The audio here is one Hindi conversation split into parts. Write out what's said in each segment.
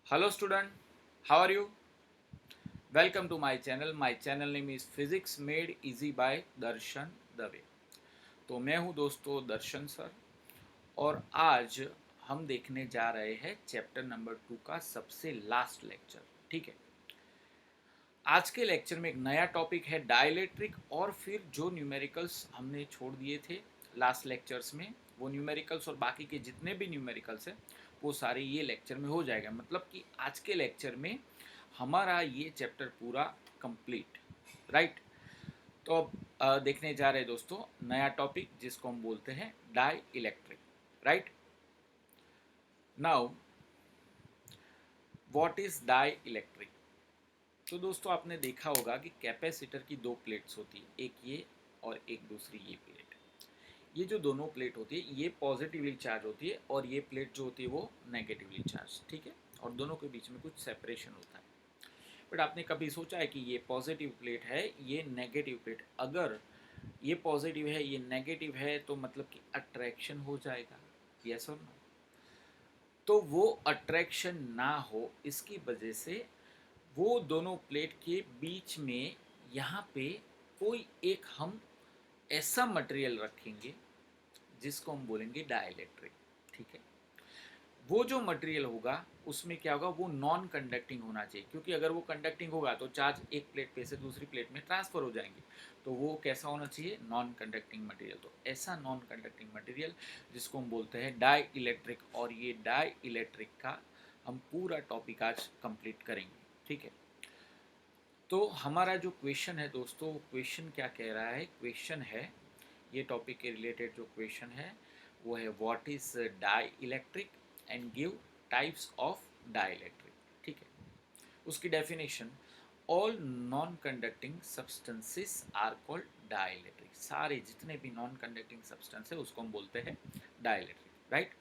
Hello student, how are you? Welcome to my channel. My channel name is Physics Made Easy by दर्शन दवे। तो मैं हूँ दोस्तों दर्शन सर और आज हम देखने जा रहे हैं चैप्टर नंबर 2 का सबसे लास्ट लेक्चर। ठीक है, आज के लेक्चर में एक नया टॉपिक है डाइलेक्ट्रिक और फिर जो न्यूमेरिकल्स हमने छोड़ दिए थे लास्ट लेक्चर्स में, वो न्यूमेरिकल्स और बाकी के जितने भी न्यूमेरिकल्स हैं वो सारे ये लेक्चर में हो जाएगा। मतलब कि आज के लेक्चर में हमारा ये चैप्टर पूरा कंप्लीट, राइट। तो अब देखने जा रहे हैं दोस्तों नया टॉपिक जिसको हम बोलते हैं dielectric, right. Now what is dielectric. तो दोस्तों आपने देखा होगा कि कैपेसिटर की दो प्लेट्स होती है, एक ये और एक दूसरी ये प्लेट। ये जो दोनों प्लेट होती है ये पॉजिटिवली चार्ज होती है और ये प्लेट जो होती है वो नेगेटिवली चार्ज, ठीक है। और दोनों के बीच में कुछ सेपरेशन होता है। बट आपने कभी सोचा है कि ये पॉजिटिव प्लेट है, ये नेगेटिव प्लेट, अगर ये पॉजिटिव है ये नेगेटिव है तो मतलब कि अट्रैक्शन हो जाएगा, यस और नो। तो वो अट्रैक्शन ना हो इसकी वजह से वो दोनों प्लेट के बीच में यहाँ पे कोई एक हम ऐसा मटेरियल रखेंगे जिसको हम बोलेंगे डाइलेक्ट्रिक, ठीक है। वो जो मटेरियल होगा उसमें क्या होगा, वो नॉन कंडक्टिंग होना चाहिए, क्योंकि अगर वो कंडक्टिंग होगा तो चार्ज एक प्लेट पे से दूसरी प्लेट में ट्रांसफर हो जाएंगे। तो वो कैसा होना चाहिए, नॉन कंडक्टिंग मटेरियल। तो ऐसा नॉन कंडक्टिंग मटेरियल जिसको हम बोलते हैं डाई इलेक्ट्रिक, और ये डाई इलेक्ट्रिक का हम पूरा टॉपिक आज कंप्लीट करेंगे, ठीक है। तो हमारा जो क्वेश्चन है दोस्तों, क्वेश्चन क्या कह रहा है, क्वेश्चन है ये टॉपिक के रिलेटेड जो क्वेश्चन है वो है what is dielectric and give types of dielectric, ठीक है। उसकी definition, all non conducting substances are called dielectric. सारे जितने भी नॉन कंडक्टिंग सब्सटेंस है उसको हम बोलते हैं dielectric, right.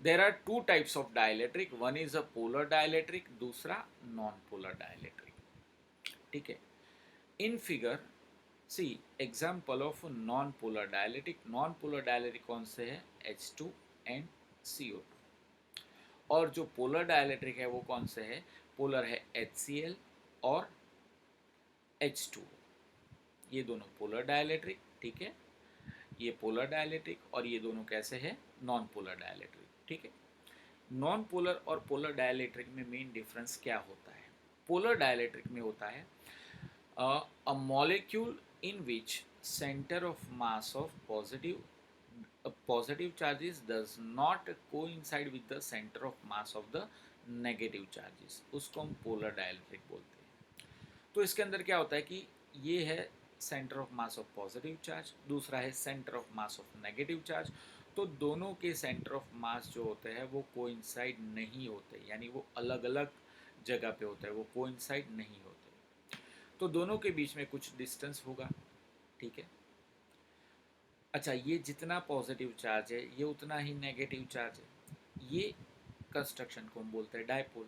There are two types of dielectric, one is a polar dielectric, दूसरा नॉन पोलर डाई इलेक्ट्रिक, ठीक है। In figure C example of non polar dielectric, non polar dielectric कौन से है, H2 एंड CO2। और जो पोलर डायलिटिक है वो कौन से है, पोलर है HCl और H2। ये दोनों पोलर डायलिट्रिक, ठीक है। ये पोलर डायलिट्रिक और ये दोनों कैसे है, नॉन पोलर डायलिट्रिक, ठीक है। नॉन पोलर और पोलर डायलिट्रिक में मेन डिफरेंस क्या होता है, पोलर डायलिट्रिक में होता है a molecule in which center of mass of positive charges does not coincide with the center of mass of the negative charges, उसको हम पोलर डायलिट्रिक बोलते हैं। तो इसके अंदर क्या होता है कि ये है centre of mass of positive charge, दूसरा है centre of mass of negative charge. तो दोनों के सेंटर ऑफ मास जो होते हैं वो कोइंसाइड नहीं होते, यानी वो अलग अलग जगह पे होता है, वो कोइंसाइड नहीं होते। तो दोनों के बीच में कुछ डिस्टेंस होगा, ठीक है। अच्छा, ये जितना पॉजिटिव चार्ज है ये उतना ही नेगेटिव चार्ज है। ये कंस्ट्रक्शन को हम बोलते हैं डायपोल।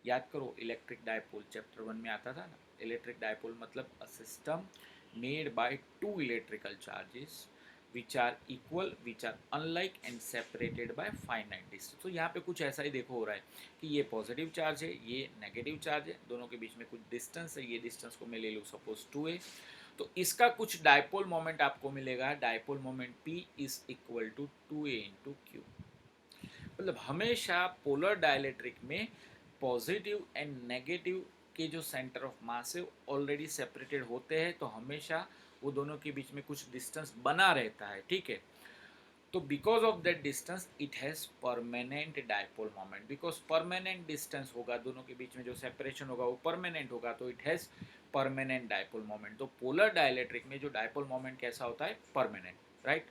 याद करो इलेक्ट्रिक डायपोल चैप्टर 1 में आता था ना। इलेक्ट्रिक डायपोल मतलब a system made by two electrical charges which are equal, which are unlike and separated by finite distance. तो यहाँ पे कुछ ऐसा ही देखो हो रहा है कि ये पॉजिटिव चार्ज है, ये नेगेटिव चार्ज है, दोनों के बीच में कुछ डिस्टेंस है। ये डिस्टेंस को मैं ले लूँ सपोज 2a, तो इसका कुछ डायपोल मोमेंट आपको मिलेगा, dipole moment P is equal to 2a into Q. मतलब हमेशा पोलर डायलेक्ट्रिक में पॉजिटिव एंड नेगेटिव के जो सेंटर ऑफ मास है ऑलरेडी सेपरेटेड होते हैं, तो हमेशा वो दोनों के बीच में कुछ डिस्टेंस बना रहता है, ठीक है। तो because of that distance it has permanent dipole moment, because permanent distance होगा, दोनों के बीच में जो सेपरेशन होगा वो परमानेंट होगा, तो it has permanent dipole moment. तो पोलर डायलेक्ट्रिक में जो डायपोल मोमेंट कैसा होता है, परमानेंट, राइट।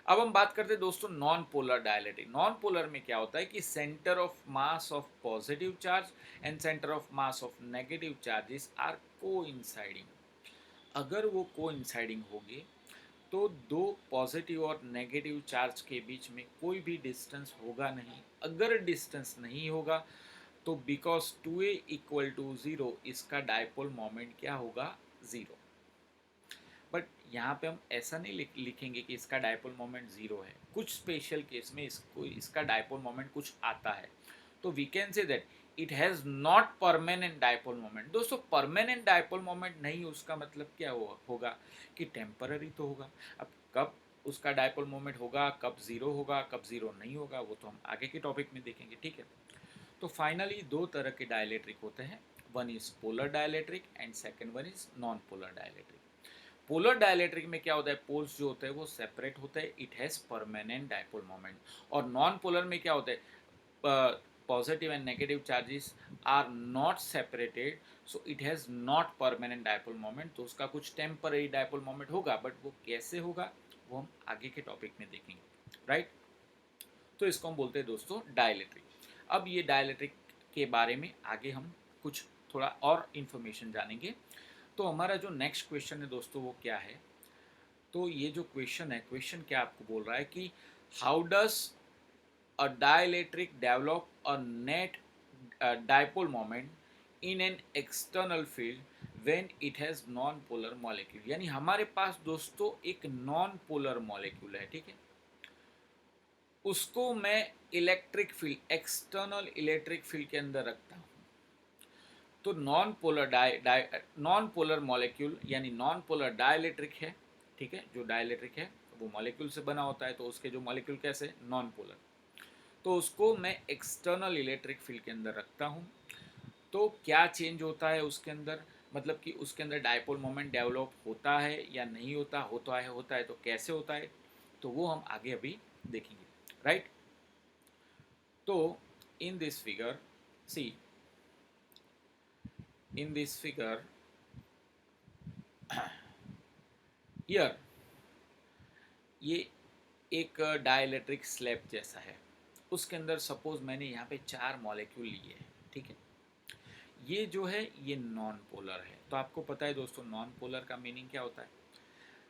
अब हम बात करते हैं दोस्तों non polar dielectric. Non polar में क्या होता है कि centre of mass of positive charge and centre of mass of negative charges are coinciding. अगर वो कोइंसाइडिंग होगी तो दो पॉजिटिव और नेगेटिव चार्ज के बीच में कोई भी डिस्टेंस होगा नहीं। अगर डिस्टेंस नहीं होगा तो बिकॉज 2a इक्वल टू 0 इसका डायपोल मोमेंट क्या होगा, 0। बट यहाँ पे हम ऐसा नहीं लिखेंगे कि इसका डायपोल मोमेंट 0 है। कुछ स्पेशल केस में इसका डायपोल मोमेंट कुछ आता है, तो we can say that it has not permanent dipole moment. दोस्तों परमानेंट डायपोल मोमेंट नहीं, उसका मतलब क्या होगा कि टेम्पररी तो होगा। अब कब उसका डायपोल मोमेंट होगा, कब ज़ीरो होगा, कब ज़ीरो नहीं होगा, वो तो हम आगे के टॉपिक में देखेंगे, ठीक है। तो फाइनली दो तरह के डायलेक्ट्रिक होते हैं, one is polar dielectric and second one is non polar dielectric. Polar dielectric में क्या होता है, पोल्स जो होते हैं वो सेपरेट होते हैं, it has permanent dipole moment. और नॉन पोलर में क्या होता है, positive and negative charges are not separated, so it has not permanent dipole moment. तो उसका कुछ टेम्पररी डायपोल मोमेंट होगा, बट वो कैसे होगा वो हम आगे के टॉपिक में देखेंगे, राइट। तो इसको हम बोलते हैं दोस्तों डायलेक्ट्रिक। अब ये डायलेक्ट्रिक के बारे में आगे हम कुछ थोड़ा और इन्फॉर्मेशन जानेंगे। तो हमारा जो नेक्स्ट क्वेश्चन है दोस्तों वो क्या है, तो ये जो क्वेश्चन है, क्वेश्चन क्या आपको बोल रहा है कि how does a dielectric develop a net dipole moment in an external field when it has non polar molecule। यानी हमारे पास दोस्तों एक नॉन पोलर मॉलिक्यूल है, ठीक है, उसको मैं electric field, external electric field के अंदर रखता हूँ। तो नॉन पोलर मॉलिक्यूल यानी नॉन पोलर डाइलेक्ट्रिक है, ठीक है। जो डाइलेक्ट्रिक है वो मॉलिक्यूल से बना होता है, तो उसके जो मॉलिक्यूल कैसे नॉन पोलर, तो उसको मैं एक्सटर्नल इलेक्ट्रिक फील्ड के अंदर रखता हूँ। तो क्या चेंज होता है उसके अंदर, मतलब कि उसके अंदर डायपोल मोमेंट डेवलप होता है या नहीं होता, होता है तो कैसे होता है, तो वो हम आगे अभी देखेंगे, राइट। तो in this figure, see in this figure here, ये एक डाइलेक्ट्रिक स्लैब जैसा है, उसके अंदर सपोज मैंने यहाँ पे 4 मॉलिक्यूल लिए हैं, ठीक है। ये जो है ये नॉन पोलर है। तो आपको पता है दोस्तों नॉन पोलर का मीनिंग क्या होता है,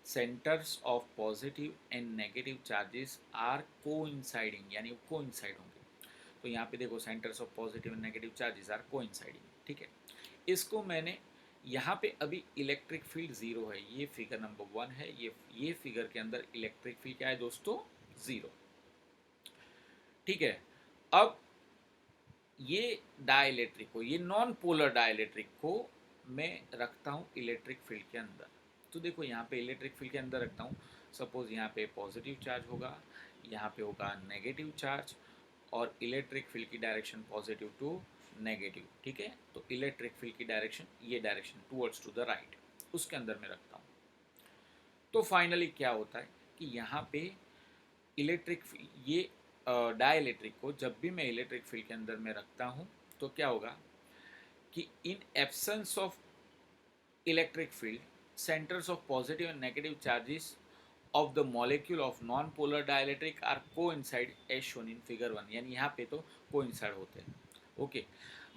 centres of positive and negative charges are coinciding, यानी कोइंसाइड होंगे। तो यहाँ पे देखो centres of positive and negative charges are coinciding, ठीक है। इसको मैंने यहाँ पे अभी इलेक्ट्रिक फील्ड जीरो है, ये फिगर नंबर 1 है, ये फिगर के अंदर इलेक्ट्रिक फील्ड क्या है दोस्तों, जीरो, ठीक है। अब ये डाइलेक्ट्रिक को, ये नॉन पोलर डाइलेक्ट्रिक को मैं रखता हूँ इलेक्ट्रिक फील्ड के अंदर। तो देखो यहाँ पे इलेक्ट्रिक फील्ड के अंदर रखता हूँ, सपोज यहाँ पे पॉजिटिव चार्ज होगा, यहाँ पे होगा नेगेटिव चार्ज, और इलेक्ट्रिक फील्ड की डायरेक्शन पॉजिटिव टू नेगेटिव, ठीक है। तो इलेक्ट्रिक फील्ड की डायरेक्शन, ये direction towards to the right, उसके अंदर मैं रखता हूँ। तो फाइनली क्या होता है कि यहाँ पे इलेक्ट्रिक, ये डाइलेक्ट्रिक को जब भी मैं इलेक्ट्रिक फील्ड के अंदर में रखता हूँ, तो क्या होगा कि इन absence of electric field, centres of positive and negative charges of the molecule of non-polar dielectric are coincide as shown in figure 1। यानी यहाँ पे तो coincide होते हैं, okay.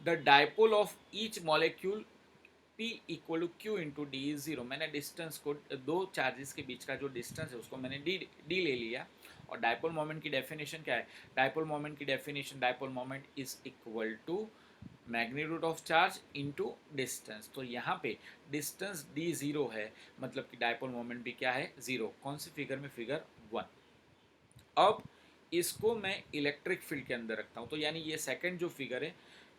The dipole of each molecule P equal to Q into D is zero. मैंने डिस्टेंस को, दो चार्जेस के बीच का जो डिस्टेंस है उसको मैंने डी ले लिया। और डायपोल मोमेंट की डेफिनेशन क्या है, डायपोल मोमेंट की definition, dipole moment is equal to magnitude of charge into distance. तो यहाँ पे डिस्टेंस डी जीरो है, मतलब कि डायपोल मोमेंट भी क्या है, जीरो। कौन सी फिगर में, फिगर 1। अब इसको मैं इलेक्ट्रिक फील्ड के अंदर रखता हूँ, तो यानी ये सेकंड जो फिगर है,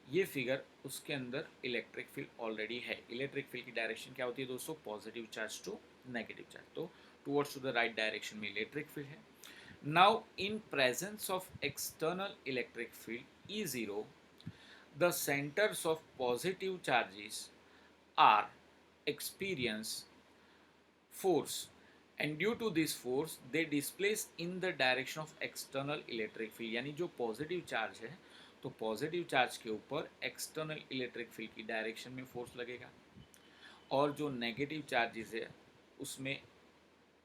ये फिगर उसके अंदर इलेक्ट्रिक फील्ड ऑलरेडी है। इलेक्ट्रिक फील्ड की डायरेक्शन क्या होती है दोस्तों, positive charge to negative charge, तो towards to the right direction में इलेक्ट्रिक फील्ड है। Now in presence of external electric field E zero, the centers of positive charges are experience force, and due to this force they displace in the direction of external electric field। यानी जो पॉजिटिव चार्ज है, तो पॉजिटिव चार्ज के ऊपर एक्सटर्नल इलेक्ट्रिक फील्ड की डायरेक्शन में फोर्स लगेगा, और जो नेगेटिव चार्जेस है उसमें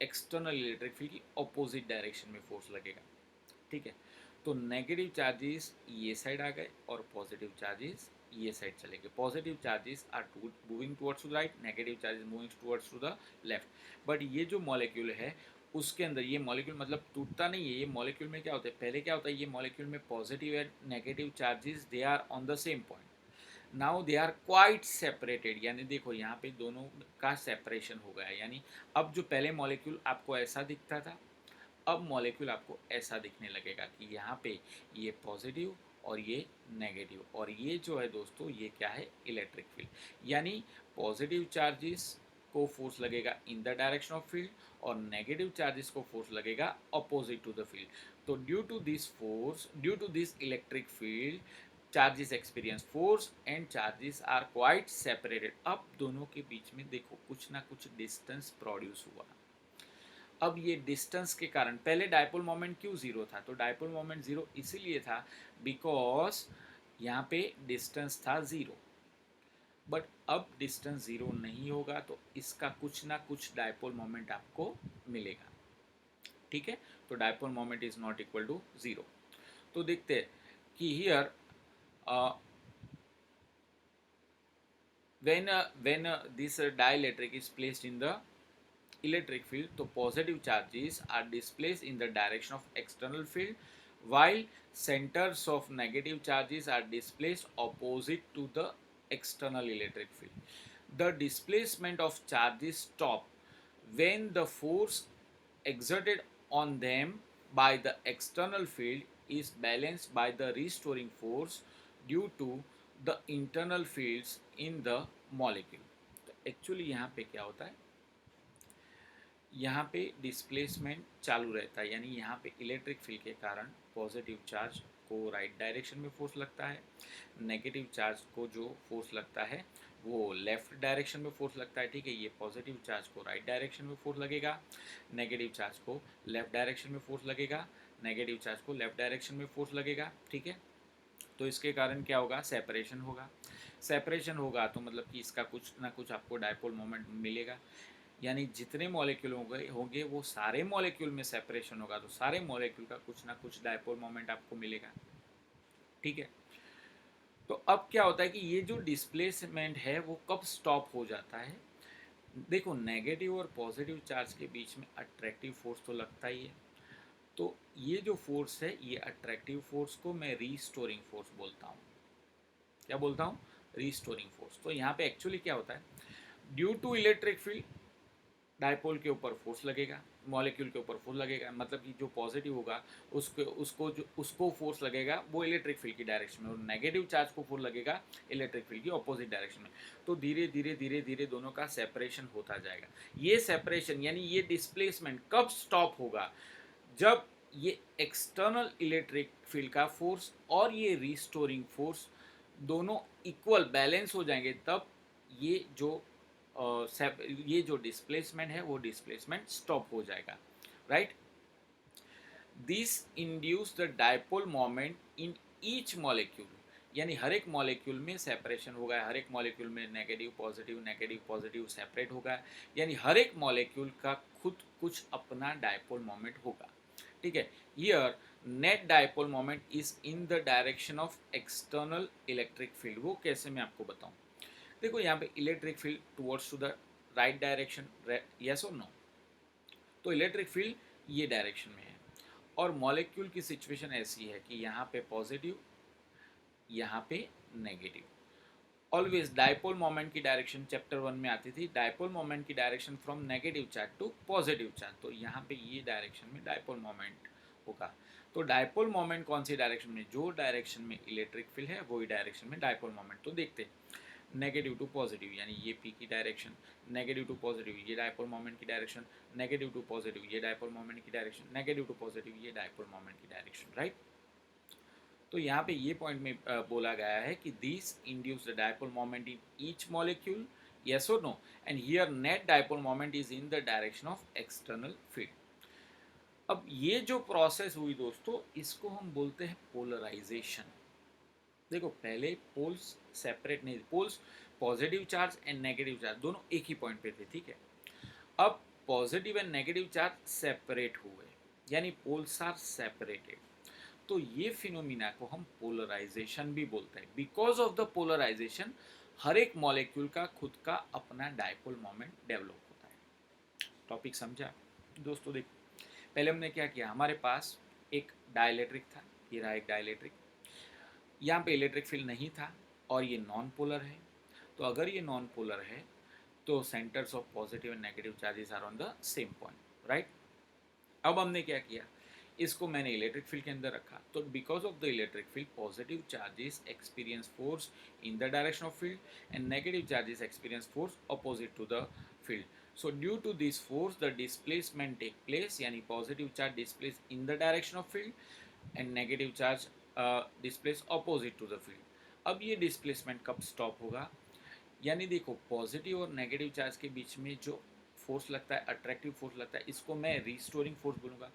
एक्सटर्नल इलेक्ट्रिक फील्ड की ऑपोजिट डायरेक्शन में फोर्स लगेगा, ठीक है। तो नेगेटिव चार्जेस ये साइड आ गए और पॉजिटिव चार्जेस ये साइड चले गए। Positive charges are moving towards to right, negative charges moving towards to the left. But ये जो मॉलिक्यूल है उसके अंदर, ये मॉलिक्यूल मतलब टूटता नहीं है, ये मॉलिक्यूल में क्या होता है, पहले क्या होता है, ये मॉलिक्यूल में positive and negative charges they are on the same point, now they are quite separated. यानी देखो यहाँ पे दोनों का सेपरेशन हो गया, यानी अब जो पहले मॉलिक्यूल आपको ऐसा दिखता था, अब मॉलिक्यूल आपको ऐसा दिखने लगेगा कि यहाँ पे ये पॉजिटिव और ये नेगेटिव, और ये जो है दोस्तों ये क्या है, इलेक्ट्रिक फील्ड। यानी पॉजिटिव चार्जेस को फोर्स लगेगा in the direction of field और नेगेटिव चार्जेस को फोर्स लगेगा अपोजिट टू द फील्ड। तो due to this force, due to this electric field, charges experience force and charges are quite separated. अब दोनों के बीच में देखो कुछ ना कुछ डिस्टेंस प्रोड्यूस हुआ। अब ये डिस्टेंस के कारण, पहले डायपोल मोमेंट क्यों जीरो था, तो डायपोल मोमेंट जीरो इसीलिए था बिकॉज यहाँ पे डिस्टेंस था जीरो। बट अब डिस्टेंस जीरो नहीं होगा तो इसका कुछ ना कुछ डायपोल मोमेंट आपको मिलेगा। ठीक है, तो dipole moment is not equal to zero. तो देखते हैं कि here when this dielectric is placed in the electric field, so positive charges are displaced in the direction of external field, while centers of negative charges are displaced opposite to the external electric field. The displacement of charges stop when the force exerted on them by the external field is balanced by the restoring force due to the internal fields in the molecule. तो एक्चुअली यहाँ पे क्या होता है, यहाँ पे डिस्प्लेसमेंट चालू रहता है, यानी यहाँ पे इलेक्ट्रिक फील्ड के कारण पॉजिटिव चार्ज को राइट डायरेक्शन में फोर्स लगता है, नेगेटिव चार्ज को जो फोर्स लगता है वो लेफ्ट डायरेक्शन में फोर्स लगता है। ठीक है, ये पॉजिटिव चार्ज को राइट डायरेक्शन में फोर्स लगेगा, नेगेटिव चार्ज को लेफ्ट डायरेक्शन में फोर्स लगेगा, नेगेटिव चार्ज को लेफ्ट डायरेक्शन में फोर्स लगेगा। ठीक है, तो इसके कारण क्या होगा, सेपरेशन होगा। सेपरेशन होगा तो मतलब कि इसका कुछ ना कुछ आपको डायपोल मोमेंट मिलेगा, यानी जितने मॉलिक्यूल होंगे वो सारे मॉलिक्यूल में सेपरेशन होगा तो सारे मॉलिक्यूल का कुछ ना कुछ डायपोल मोमेंट आपको मिलेगा। ठीक है, तो अब क्या होता है कि ये जो डिस्प्लेसमेंट है वो कब स्टॉप हो जाता है। देखो नेगेटिव और पॉजिटिव चार्ज के बीच में अट्रैक्टिव फोर्स तो लगता ही है, तो ये जो फोर्स है ये अट्रैक्टिव फोर्स को मैं रीस्टोरिंग फोर्स बोलता हूँ। क्या बोलता हूँ, रीस्टोरिंग फोर्स। तो यहाँ पे एक्चुअली क्या होता है, due to electric field dipole के ऊपर फोर्स लगेगा, मॉलिक्यूल के ऊपर फोर्स लगेगा, मतलब कि जो पॉजिटिव होगा उसको फोर्स लगेगा वो इलेक्ट्रिक फील्ड की डायरेक्शन में, और नेगेटिव चार्ज को फोर्स लगेगा इलेक्ट्रिक फील्ड की ऑपोजिट डायरेक्शन में। तो धीरे धीरे धीरे धीरे दोनों का सेपरेशन होता जाएगा। ये सेपरेशन यानी ये डिस्प्लेसमेंट कब स्टॉप होगा, जब ये एक्सटर्नल इलेक्ट्रिक फील्ड का फोर्स और ये रिस्टोरिंग फोर्स दोनों इक्वल बैलेंस हो जाएंगे, तब ये जो ये जो डिस्प्लेसमेंट है वो डिस्प्लेसमेंट स्टॉप हो जाएगा। Right, this induce the dipole moment in each molecule, यानी हर एक मॉलिक्यूल में सेपरेशन होगा, हर एक मॉलिक्यूल में नेगेटिव पॉजिटिव सेपरेट होगा, यानी हर एक मॉलिक्यूल का खुद कुछ अपना डायपोल मोमेंट होगा। ठीक है, here net dipole moment is in the direction of external electric field. वो कैसे मैं आपको बताऊं, देखो यहाँ पे electric field towards to the right direction, yes और नो, तो इलेक्ट्रिक फील्ड ये डायरेक्शन में है, और मॉलिक्यूल की सिचुएशन ऐसी है कि यहाँ पे पॉजिटिव, यहाँ पे नेगेटिव। ऑलवेज डायपोल मोमेंट की डायरेक्शन चैप्टर 1 में आती थी, डायपोल मोमेंट की direction from negative charge to positive charge, तो यहाँ पे ये डायरेक्शन में डायपोल मोमेंट होगा। तो डायपोल मोमेंट कौन सी डायरेक्शन में, जो डायरेक्शन में इलेक्ट्रिक फील्ड है वही डायरेक्शन में डायपोल मोमेंट। तो देखते हैं, नेगेटिव टू पॉजिटिव यानी ये पी की डायरेक्शन, नेगेटिव टू पॉजिटिव ये डायपोल मोमेंट की डायरेक्शन, नेगेटिव टू पॉजिटिव ये डायपोल मोमेंट की डायरेक्शन, नेगेटिव टू पॉजिटिव ये डायपोल मोमेंट की डायरेक्शन। राइट, तो यहाँ पे ये पॉइंट में बोला गया है कि this induce the dipole moment in each molecule, yes or no, and here net dipole moment is in the direction of external field। अब ये जो प्रोसेस हुई दोस्तों इसको हम बोलते हैं पोलराइजेशन। देखो पहले पोल्स सेपरेट नहीं, poles positive charge and negative charge दोनों एक ही पॉइंट पे थे। ठीक है, अब positive and negative charge separate हुए, यानी पोल्स आर सेपरेटेड, तो ये फिनोमिना को हम पोलराइजेशन भी बोलते हैं। बिकॉज ऑफ द पोलराइजेशन हर एक मॉलिक्यूल का खुद का अपना डायपोल मोमेंट डेवलप होता है। टॉपिक समझा दोस्तों। देखो पहले हमने क्या किया, हमारे पास एक डाइलेक्ट्रिक था, ये रहा एक डाइलेक्ट्रिक, यहाँ पे इलेक्ट्रिक फील्ड नहीं था और ये नॉन पोलर है। तो अगर ये नॉन पोलर है तो centres of positive and negative charges are on the same point. Right, अब हमने क्या किया, इसको मैंने इलेक्ट्रिक फील्ड के अंदर रखा, तो because of the electric field positive charges experience force in the direction of field and negative charges experience force opposite to the field. So due to this force the displacement take place, यानी positive charge displace in the direction of field and negative charge displace opposite to the field. अब ये displacement कब stop होगा, यानी देखो पॉजिटिव और नेगेटिव चार्ज के बीच में जो फोर्स लगता है, अट्रैक्टिव फोर्स लगता है, इसको मैं रीस्टोरिंग फोर्स बोलूँगा.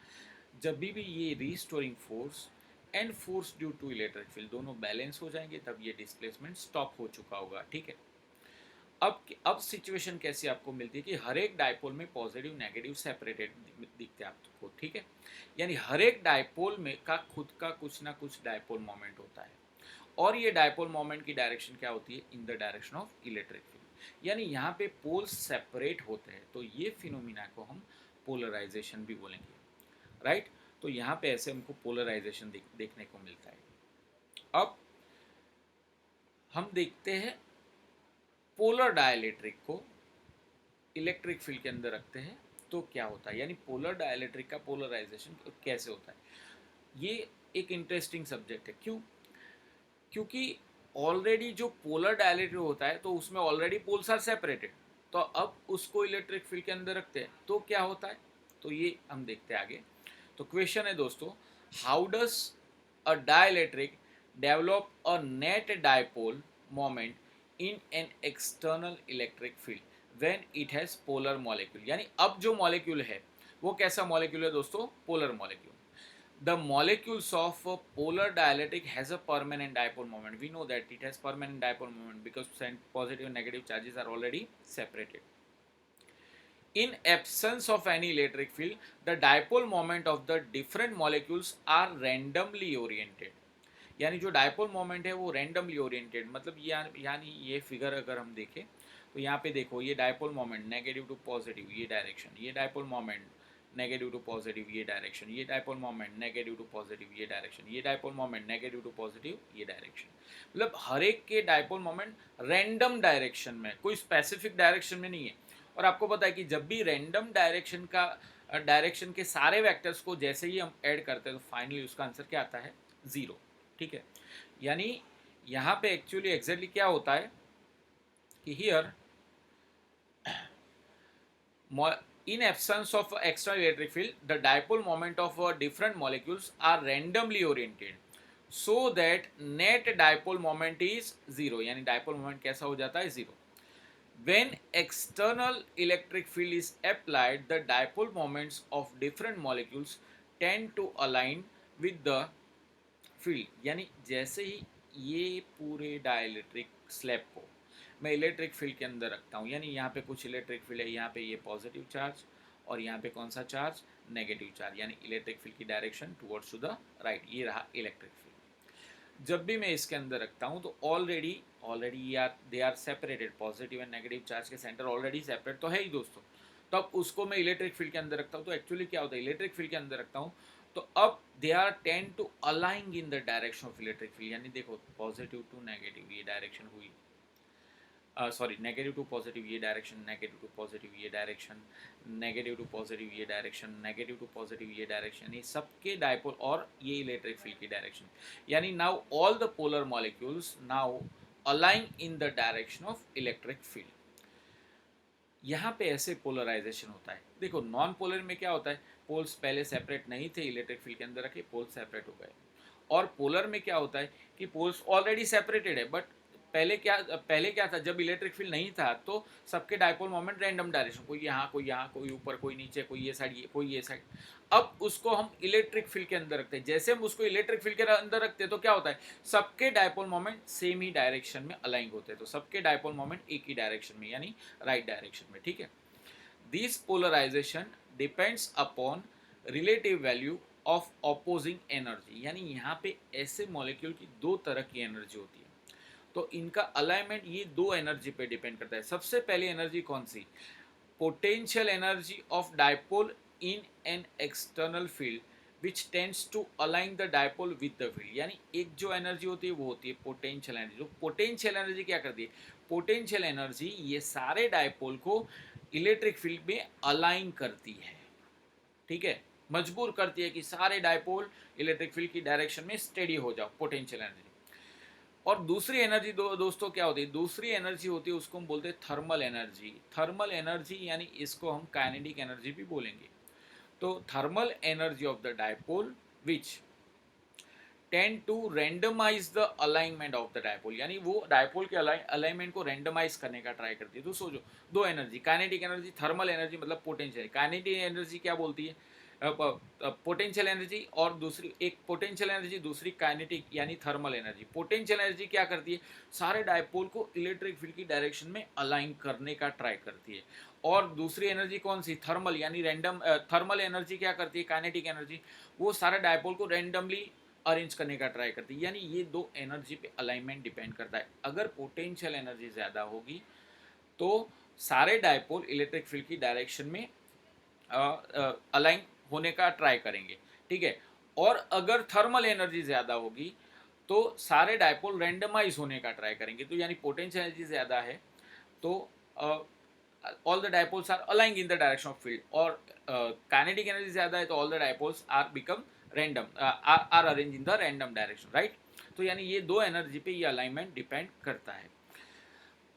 जब भी ये restoring force and force due to electric field दोनों बैलेंस हो जाएंगे तब ये डिस्प्लेसमेंट स्टॉप हो चुका होगा. ठीक है. अब सिचुएशन कैसी आपको मिलती है कि हर एक डायपोल में पॉजिटिव नेगेटिव सेपरेटेड दिखते हैं आपको. ठीक है. यानी हर एक डायपोल में का खुद का कुछ ना कुछ डायपोल मोमेंट होता है और ये डायपोल मोमेंट की डायरेक्शन क्या होती है, इन the direction of electric field. यानी यहाँ पे पोल्स सेपरेट होते हैं तो ये फिनोमिना को हम पोलराइजेशन भी बोलेंगे. राइट. तो यहाँ पे ऐसे हमको पोलराइजेशन देखने को मिलता है. अब हम देखते हैं पोलर डाइलेक्ट्रिक को इलेक्ट्रिक फील्ड के अंदर रखते हैं तो क्या होता है, यानी पोलर डाइलेक्ट्रिक का पोलराइजेशन कैसे होता है. ये एक इंटरेस्टिंग सब्जेक्ट है. क्यों? क्योंकि ऑलरेडी जो पोलर डाइलेक्ट्रिक होता है तो उसमें ऑलरेडी पोल्स आर सेपरेटेड, तो अब उसको इलेक्ट्रिक फील्ड के अंदर रखते हैं तो क्या होता है, तो ये हम देखते हैं आगे. तो क्वेश्चन है दोस्तों, how does a dielectric develop a net dipole moment in an external electric field when it has polar molecule. यानी अब जो मॉलिक्यूल है वो कैसा मॉलिक्यूल है दोस्तों, polar molecule. The molecules of a polar dielectric has a permanent dipole moment. We know that it has permanent dipole moment because positive and negative charges are already separated. In absence of any electric field, the dipole moment of the different molecules are randomly oriented. यानी जो डायपोल मोमेंट है वो रैंडमली ओरिएंटेड, मतलब यानी ये फिगर अगर हम देखें तो यहाँ पे देखो ये dipole moment negative to positive ये डायरेक्शन, ये dipole moment negative to positive ये डायरेक्शन, ये dipole moment negative to positive ये डायरेक्शन, ये dipole moment negative to positive ये डायरेक्शन. मतलब हर एक के डायपोल मोमेंट रैंडम डायरेक्शन में, कोई स्पेसिफिक डायरेक्शन में नहीं है. और आपको पता है कि जब भी रैंडम डायरेक्शन के सारे वेक्टर्स को जैसे ही हम ऐड करते हैं तो फाइनली उसका आंसर क्या आता है, 0. ठीक है. यानी यहाँ पे एक्चुअली एग्जैक्टली क्या होता है कि here in absence of external electric field, the dipole moment of different molecules are randomly oriented so that net dipole moment is 0. यानी dipole moment कैसा हो जाता है, 0. When external electric field is applied, the dipole moments of different molecules tend to align with the field. यानी जैसे ही ये पूरे डाइलेक्ट्रिक स्लैब को मैं इलेक्ट्रिक फील्ड के अंदर रखता हूँ, यानी यहाँ पे कुछ इलेक्ट्रिक फील्ड है, यहाँ पे ये पॉजिटिव चार्ज और यहाँ पे कौन सा चार्ज, नेगेटिव चार्ज, यानी इलेक्ट्रिक फील्ड की direction towards to the right, ये रहा इलेक्ट्रिक फील्ड. जब भी मैं इसके अंदर रखता हूँ तो already they are separated, positive and negative charge के सेंटर ऑलरेडी सेपरेट तो है ही दोस्तों. तो अब उसको मैं इलेक्ट्रिक फील्ड के अंदर रखता हूँ तो एक्चुअली क्या होता है, इलेक्ट्रिक फील्ड के अंदर रखता हूँ तो अब they are tend to align in the direction of electric field. यानी देखो पॉजिटिव टू नेगेटिव ये डायरेक्शन हुई, सॉरी नेगेटिव टू पॉजिटिव ये डायरेक्शन, नेगेटिव टू पॉजिटिव ये डायरेक्शन, नेगेटिव टू पॉजिटिव ये डायरेक्शन, नेगेटिव टू पॉजिटिव ये डायरेक्शन, ये सबके डायपोल और ये इलेक्ट्रिक फील्ड की डायरेक्शन. यानी now all the polar molecules now align in the direction of electric field. यहाँ पे ऐसे पोलराइजेशन होता है. देखो नॉन पोलर में क्या होता है, पोल्स पहले सेपरेट नहीं थे, इलेक्ट्रिक फील्ड के अंदर रखे पोल्स सेपरेट हो गए. और पोलर में क्या होता है कि पोल्स ऑलरेडी सेपरेटेड है, बट पहले क्या था, जब इलेक्ट्रिक फील्ड नहीं था तो सबके डायपोल मोमेंट रैंडम डायरेक्शन, कोई यहाँ कोई ऊपर कोई नीचे, कोई ये साइड कोई ये साइड. अब उसको हम इलेक्ट्रिक फील्ड के अंदर रखते हैं. जैसे हम उसको इलेक्ट्रिक फील्ड के अंदर रखते हैं तो क्या होता है, सबके डायपोल मोमेंट सेम ही डायरेक्शन में अलाइन होते हैं, तो सबके डायपोल मोमेंट एक ही डायरेक्शन में यानी राइट डायरेक्शन में. ठीक है. This polarization depends upon relative value of opposing energy. यानी यहाँ पे ऐसे मॉलिक्यूल की दो तरह की एनर्जी होती है तो इनका अलाइनमेंट ये दो एनर्जी पे डिपेंड करता है. सबसे पहली एनर्जी कौन सी, potential energy of dipole in an external field which tends to align the dipole with the field. यानी एक जो एनर्जी होती है वो होती है पोटेंशियल एनर्जी. जो पोटेंशियल एनर्जी क्या करती है, पोटेंशियल एनर्जी ये सारे डायपोल को इलेक्ट्रिक फील्ड में अलाइन करती है. ठीक है. मजबूर करती है कि सारे डायपोल इलेक्ट्रिक फील्ड की डायरेक्शन में स्टेडी हो जाओ, पोटेंशियल एनर्जी। और दूसरी एनर्जी दोस्तों क्या होती है, दूसरी एनर्जी होती है उसको हम बोलते हैं थर्मल एनर्जी। थर्मल एनर्जी यानी इसको हम काइनेटिक एनर्जी भी बोलेंगे। तो thermal energy of the dipole which tend to randomize the alignment of the dipole, यानी वो डायपोल के अलाइनमेंट को रेंडमाइज करने का ट्राई करती है। तो सोचो, दो energy, kinetic energy, thermal energy मतलब पोटेंशियल। काइनेटिक एनर्जी क्या बोलती है, पोटेंशियल एनर्जी, और दूसरी एक पोटेंशियल एनर्जी, दूसरी काइनेटिक यानी थर्मल एनर्जी। पोटेंशियल एनर्जी क्या करती है, सारे डायपोल को इलेक्ट्रिक फील्ड की डायरेक्शन में अलाइन करने का ट्राई करती है। और दूसरी एनर्जी कौन सी, थर्मल यानी रैंडम। थर्मल एनर्जी क्या करती है, काइनेटिक एनर्जी, वो सारे डायपोल को रैंडमली अरेंज करने का ट्राई करती है। यानी ये दो एनर्जी पे अलाइनमेंट डिपेंड करता है। अगर पोटेंशियल एनर्जी ज़्यादा होगी तो सारे डायपोल इलेक्ट्रिक फील्ड की डायरेक्शन में अलाइन होने का ट्राई करेंगे, ठीक है। और अगर थर्मल एनर्जी ज़्यादा होगी तो सारे डायपोल रैंडमाइज होने का ट्राई करेंगे। तो यानी पोटेंशियल एनर्जी ज़्यादा है तो all the dipoles are aligning in the direction of field, और काइनेटिक एनर्जी ज़्यादा है तो all the dipoles are become random, are arrange in the random direction, right. तो यानी ये दो एनर्जी पे ये अलाइनमेंट डिपेंड करता है।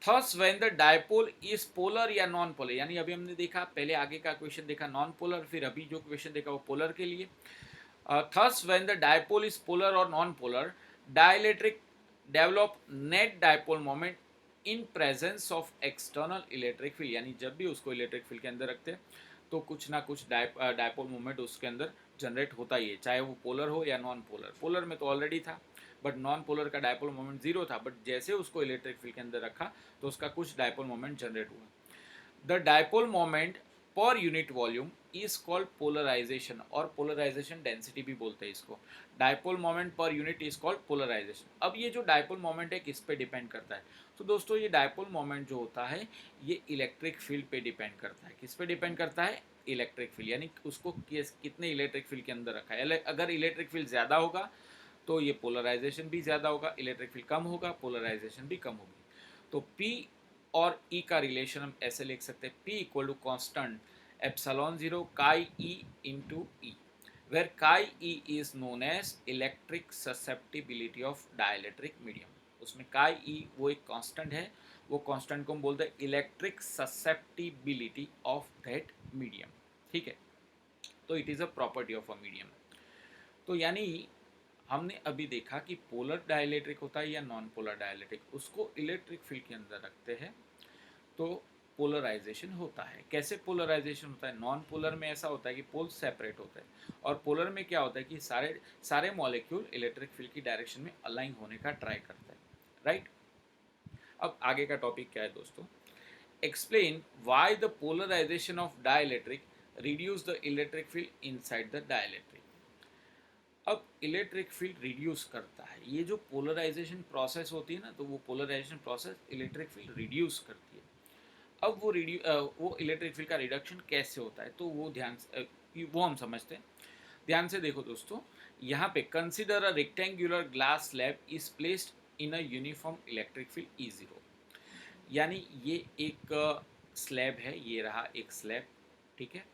Thus when the dipole is polar या नॉन पोलर, यानी अभी हमने देखा, पहले आगे का क्वेश्चन देखा नॉन पोलर, फिर अभी जो क्वेश्चन देखा वो पोलर के लिए। Thus when the dipole is polar और non polar, dielectric develop net dipole moment in presence of external electric field, यानी जब भी उसको इलेक्ट्रिक फील्ड के अंदर रखते हैं तो कुछ ना कुछ डायपोल मोमेंट उसके अंदर जनरेट होता ही है, चाहे वो पोलर हो या नॉन पोलर। पोलर में तो ऑलरेडी था, बट नॉन पोलर का डायपोल मोमेंट जीरो था, बट जैसे उसको इलेक्ट्रिक फील्ड के अंदर रखा तो उसका कुछ डायपोल मोमेंट जनरेट हुआ। The dipole moment per unit volume is called polarization, और पोलराइजेशन डेंसिटी भी बोलते हैं इसको। Dipole moment per unit is called polarization. अब ये जो डायपोल मोमेंट है किस पे डिपेंड करता है, तो दोस्तों ये डायपोल मोमेंट जो होता है ये इलेक्ट्रिक फील्ड पे डिपेंड करता है। किस पे डिपेंड करता है, इलेक्ट्रिक फील्ड, यानी उसको कितने इलेक्ट्रिक फील्ड के अंदर रखा है। अगर इलेक्ट्रिक फील्ड ज़्यादा होगा तो ये पोलराइजेशन भी ज़्यादा होगा, इलेक्ट्रिक फील्ड कम होगा, पोलराइजेशन भी कम होगी। तो P और E का रिलेशन हम ऐसे लिख सकते हैं, P equal to constant epsilon 0 chi E into E, where chi E is known as electric susceptibility of dielectric medium. उसमें काई E वो एक कांस्टेंट है, वो कांस्टेंट को हम बोलते हैं electric susceptibility of that medium, ठीक है। तो it is a property of a medium. तो यानी हमने अभी देखा कि पोलर डाइलेक्ट्रिक होता है या नॉन पोलर डाइलेक्ट्रिक, उसको इलेक्ट्रिक फील्ड के अंदर रखते हैं तो पोलराइजेशन होता है। कैसे पोलराइजेशन होता है, नॉन पोलर में ऐसा होता है कि पोल्स सेपरेट होते हैं, और पोलर में क्या होता है कि सारे सारे मॉलिक्यूल इलेक्ट्रिक फील्ड की डायरेक्शन में अलाइन होने का ट्राई करते हैं, राइट। अब आगे का टॉपिक क्या है दोस्तों, explain why the polarization of dielectric reduce the electric field inside the dielectric. अब इलेक्ट्रिक फील्ड रिड्यूस करता है, ये जो पोलराइजेशन प्रोसेस होती है ना, तो वो polarization process electric field reduce करती है। अब वो इलेक्ट्रिक फील्ड का रिडक्शन कैसे होता है, तो वो ध्यान से वो हम समझते हैं। ध्यान से देखो दोस्तों, यहाँ पे consider a rectangular glass slab is placed in a uniform electric field E0, यानी ये एक स्लैब है, ये रहा एक स्लैब, ठीक है।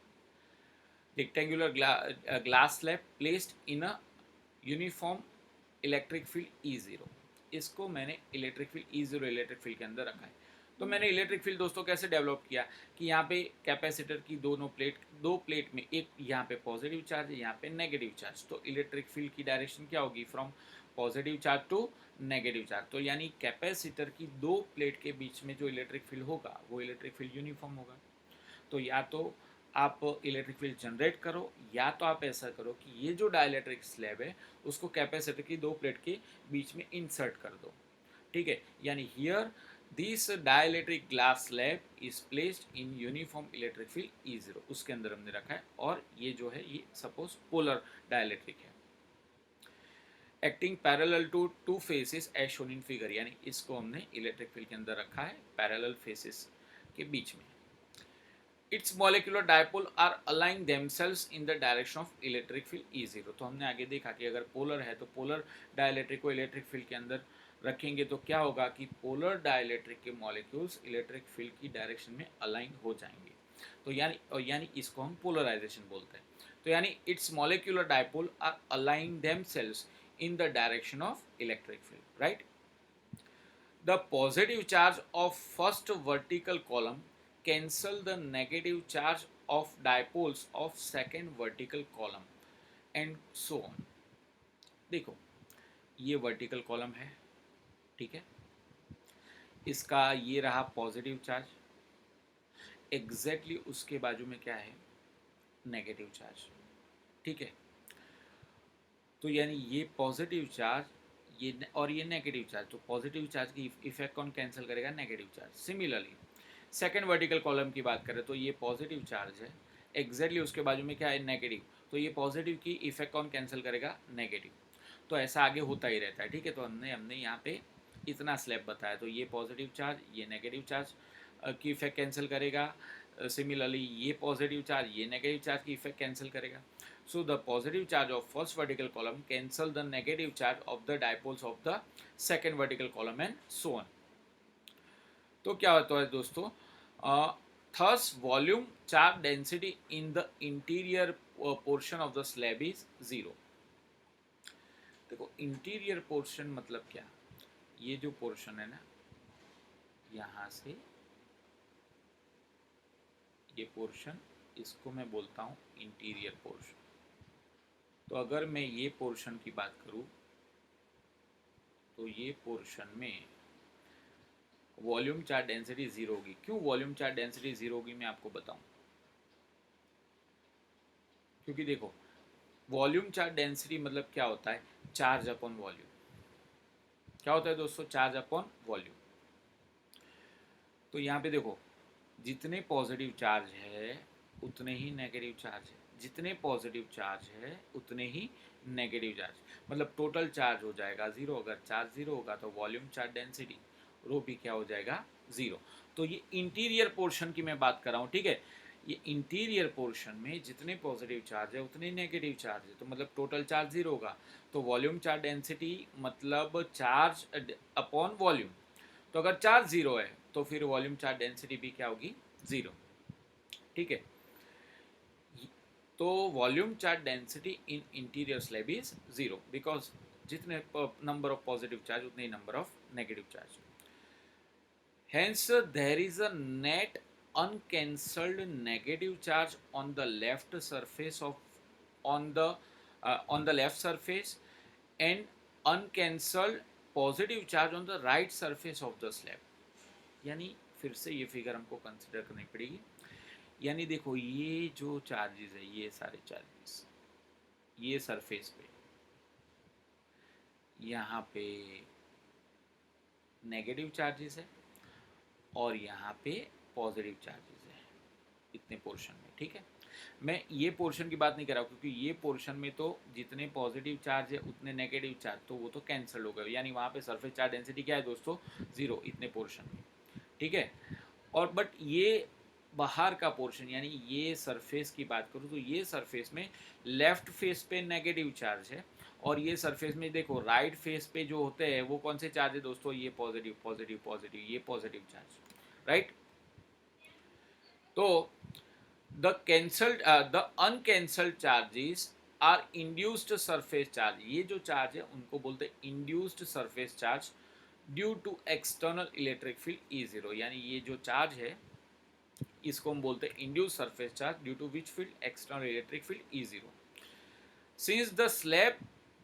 Rectangular glass slab placed in a uniform electric field E0, इसको मैंने electric field E0 electric field के अंदर रखा है। तो मैंने इलेक्ट्रिक फील्ड दोस्तों कैसे डेवलप किया कि यहाँ पे कैपेसिटर की दो प्लेट में एक यहाँ पे पॉजिटिव चार्ज है, यहाँ पे नेगेटिव चार्ज, तो इलेक्ट्रिक फील्ड की डायरेक्शन क्या होगी, from positive charge to negative charge. तो यानी कैपेसिटर की दो प्लेट के बीच में जो इलेक्ट्रिक फील्ड होगा वो इलेक्ट्रिक फील्ड यूनिफॉर्म होगा। तो या तो आप इलेक्ट्रिक फील्ड जनरेट करो, या तो आप ऐसा करो कि ये जो डाइलेक्ट्रिक स्लैब है उसको कैपेसिटर की दो प्लेट के बीच में इंसर्ट कर दो, ठीक है। यानी here this dielectric glass slab is placed in uniform electric field E0, उसके अंदर हमने रखा है, और ये जो है ये सपोज पोलर डाइलेक्ट्रिक है, acting parallel to two faces as shown in figure, यानी इसको हमने इलेक्ट्रिक फील्ड के अंदर रखा है पैरेलल फेसेस के बीच में। Its molecular dipole are aligning themselves in the direction of electric field E0। तो हमने आगे देखा कि अगर पोलर है तो पोलर डाइलेक्ट्रिक को इलेक्ट्रिक फील्ड के अंदर रखेंगे तो क्या होगा कि पोलर डाइलेक्ट्रिक के मॉलिक्यूल्स इलेक्ट्रिक फील्ड की डायरेक्शन में अलाइन हो जाएंगे। तो यानी इसको हम पोलराइजेशन बोलते हैं। तो यानी its molecular dipole are aligning themselves in the direction of electric field, right? The positive charge of first vertical column cancel the negative charge of dipoles of second vertical column and so on. देखो, ये वर्टिकल कॉलम है, ठीक है, इसका ये रहा पॉजिटिव चार्ज, एग्जैक्टली उसके बाजू में क्या है, नेगेटिव चार्ज, ठीक है। तो यानी ये पॉजिटिव चार्ज, ये और ये नेगेटिव चार्ज, तो पॉजिटिव चार्ज की इफेक्ट कौन कैंसिल करेगा, negative charge. Similarly second vertical column की बात करें तो ये पॉजिटिव चार्ज है, एग्जैक्टली उसके बाजू में क्या है, नेगेटिव, तो ये पॉजिटिव की इफेक्ट कौन कैंसिल करेगा, नेगेटिव। तो ऐसा आगे होता ही रहता है, ठीक है। तो हमने यहाँ पे इतना स्लैब बताया, तो ये पॉजिटिव चार्ज, ये नेगेटिव चार्ज की इफेक्ट कैंसिल करेगा। सिमिलरली ये पॉजिटिव चार्ज, ये नेगेटिव चार्ज की इफेक्ट कैंसिल करेगा। So the positive charge of first vertical column cancel the negative charge of the dipoles of the second vertical column and so on. तो क्या होता है दोस्तों, thus volume charge density in the interior portion of the slab is 0. देखो इंटीरियर पोर्शन मतलब क्या, ये जो पोर्शन है ना, यहाँ से ये पोर्शन, इसको मैं बोलता हूँ इंटीरियर पोर्शन। तो अगर मैं ये पोर्शन की बात करूँ तो ये पोर्शन में वॉल्यूम चार्ज डेंसिटी 0 होगी। क्यों वॉल्यूम चार्ज डेंसिटी 0 होगी मैं आपको बताऊं, क्योंकि देखो वॉल्यूम चार्ज डेंसिटी मतलब क्या होता है, चार्ज अपॉन वॉल्यूम। क्या होता है दोस्तों, चार्ज अपॉन वॉल्यूम। तो यहाँ पे देखो जितने पॉजिटिव चार्ज है उतने ही नेगेटिव चार्ज है, जितने पॉजिटिव चार्ज है उतने ही नेगेटिव चार्ज, मतलब टोटल चार्ज हो जाएगा 0। अगर चार्ज 0 होगा तो वॉल्यूम चार्ज डेंसिटी रो भी क्या हो जाएगा, 0। तो ये इंटीरियर पोर्शन की मैं बात कर रहा हूँ, ठीक है। ये इंटीरियर पोर्शन में जितने पॉजिटिव चार्ज है उतने नेगेटिव चार्ज है, तो मतलब टोटल चार्ज 0 होगा। तो वॉल्यूम चार्ज डेंसिटी मतलब चार्ज अपॉन वॉल्यूम। तो अगर चार्ज 0 है तो फिर वॉल्यूम चार्ज डेंसिटी भी क्या होगी, 0, ठीक है। तो volume charge density in interior slab is 0 because जितने नंबर ऑफ पॉजिटिव चार्ज उतने ही number of negative charge. Hence, there is a net uncancelled negative charge on the left surface of on the left surface and uncancelled positive charge on the right surface of the slab. यानी फिर से ये फिगर हमको कंसिडर करनी पड़ेगी। यानी देखो ये जो चार्जेस है, ये सारे चार्जेस ये सरफेस पे यहाँ पे नेगेटिव चार्जेस है और यहाँ पे पॉजिटिव चार्जेस है इतने पोर्शन में, ठीक है। मैं ये पोर्शन की बात नहीं कर रहा हूँ क्योंकि ये पोर्शन में तो जितने पॉजिटिव चार्ज है उतने नेगेटिव चार्ज, तो वो तो कैंसिल हो गए, यानी वहाँ पे सरफेस चार्ज डेंसिटी क्या है दोस्तों, 0 इतने पोर्शन में, ठीक है। और बट ये बाहर का पोर्शन यानी ये सरफेस की बात करूँ तो ये सरफेस में लेफ्ट फेस पे नेगेटिव चार्ज है और ये सरफेस में देखो राइट फेस पे जो होते हैं वो कौन से चार्ज है दोस्तों, ये पॉजिटिव पॉजिटिव पॉजिटिव, ये पॉजिटिव चार्ज, राइट। तो the cancelled the uncancelled charges are induced surface charge. ये जो चार्ज है उनको बोलते हैं induced surface charge due to external electric field E0। यानी ये जो चार्ज है इसको हम बोलते हैं induced surface charge due to which field, external electric field E0। Since the slab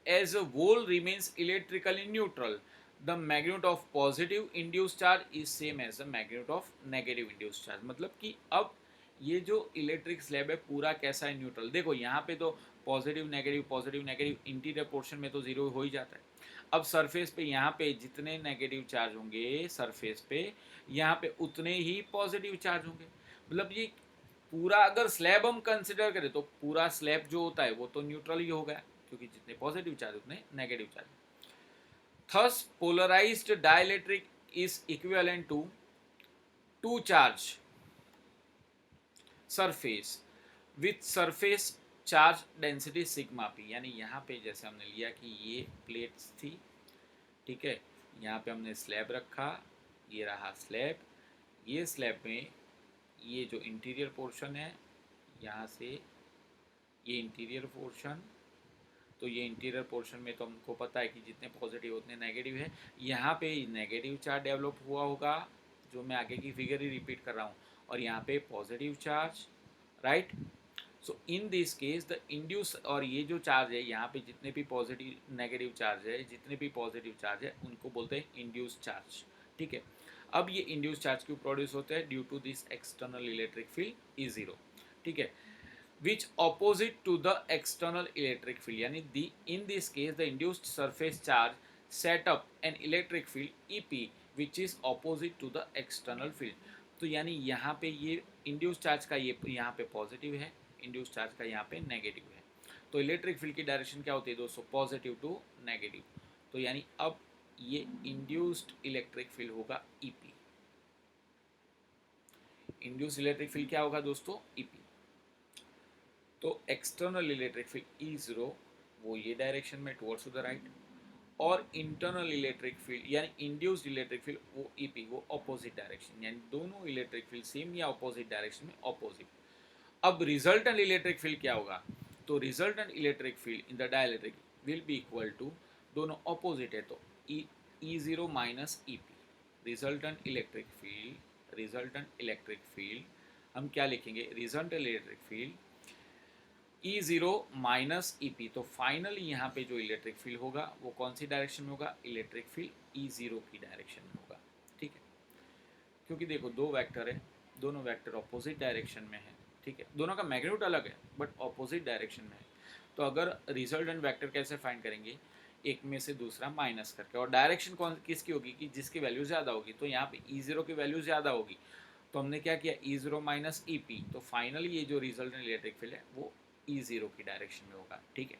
as a whole remains electrically neutral, the magnitude of positive induced charge is same as the magnitude of negative induced charge। मतलब कि अब ये जो इलेक्ट्रिक स्लैब है पूरा कैसा है, न्यूट्रल। देखो यहाँ पे तो पॉजिटिव नेगेटिव इंटीरियर पोर्शन में तो 0 हो ही जाता है। अब सरफेस पे यहाँ पे जितने नेगेटिव चार्ज होंगे सरफेस पे, यहाँ पे उतने ही पॉजिटिव चार्ज होंगे। मतलब ये पूरा अगर स्लैब हम कंसिडर करें तो पूरा स्लैब जो होता है वो तो न्यूट्रल ही हो गया क्योंकि जितने पॉजिटिव चार्ज उतने negative charge. Thus polarized dielectric is equivalent to two charge surface with surface charge density sigma P. यानी यहाँ पे जैसे हमने लिया कि ये प्लेट्स थी, ठीक है, यहाँ पे हमने स्लैब रखा, ये रहा स्लैब, ये स्लैब में ये जो इंटीरियर पोर्शन है यहाँ से ये इंटीरियर पोर्शन, तो ये इंटीरियर पोर्शन में तो हमको पता है कि जितने पॉजिटिव उतने नेगेटिव है। यहाँ पे नेगेटिव चार्ज डेवलप हुआ होगा, जो मैं आगे की फिगर ही रिपीट कर रहा हूँ, और यहाँ पे positive charge, right. So in this case the induce, और ये जो चार्ज है यहाँ पे जितने भी पॉजिटिव नेगेटिव चार्ज है, जितने भी पॉजिटिव चार्ज है उनको बोलते हैं इंड्यूस चार्ज, ठीक है। अब ये इंड्यूस चार्ज क्यों प्रोड्यूस होते हैं? Due to this external electric field E zero, ठीक है, which opposite to the external electric field, यानी in this case the induced surface charge set up an electric field EP which is opposite to the external field। तो यानी यहाँ पे ये इंड्यूस चार्ज का ये यहाँ पे पॉजिटिव है, इंड्यूस चार्ज का यहाँ पे नेगेटिव है, तो इलेक्ट्रिक फील्ड की डायरेक्शन क्या होती है दोस्तों? Positive to negative. तो यानी अब ये इंड्यूस्ड इलेक्ट्रिक फील्ड होगा EP। इंड्यूस्ड इलेक्ट्रिक फील्ड क्या होगा दोस्तों? EP। तो external electric field E zero वो ये डायरेक्शन में टुवर्ड्स टू द राइट, और इंटरनल इलेक्ट्रिक फील्ड यानी इंड्यूस्ड इलेक्ट्रिक फील्ड वो ईपी वो अपोजिट डायरेक्शन, यानी दोनों इलेक्ट्रिक फील्ड सेम या अपोजिट डायरेक्शन में अपोजिट। अब रिजल्टेंट इलेक्ट्रिक फील्ड क्या होगा? तो resultant electric field in the dielectric will be equal to, दोनों अपोजिट है तो E zero minus E P. Resultant electric field हम क्या लिखेंगे? Resultant electric field E zero minus E P. तो फाइनली यहाँ पे जो इलेक्ट्रिक फील्ड होगा वो कौन सी डायरेक्शन में होगा? इलेक्ट्रिक फील्ड ई जीरो की डायरेक्शन में होगा, ठीक है। क्योंकि देखो दो वेक्टर है, दोनों वेक्टर ऑपोजिट डायरेक्शन में है, ठीक है, दोनों का मैग्नीट्यूड अलग है बट ऑपोजिट डायरेक्शन में है। तो अगर रिजल्टेंट वेक्टर कैसे फाइंड करेंगे? एक में से दूसरा माइनस करके, और डायरेक्शन कौन किसकी होगी? कि जिसकी वैल्यू ज़्यादा होगी। तो यहाँ पे ई जीरो की वैल्यू ज़्यादा होगी, तो हमने क्या किया? ई जीरो माइनस ई पी। तो फाइनली ये जो रिजल्टेंट इलेक्ट्रिक फील्ड है वो ई जीरो की डायरेक्शन में होगा, ठीक है।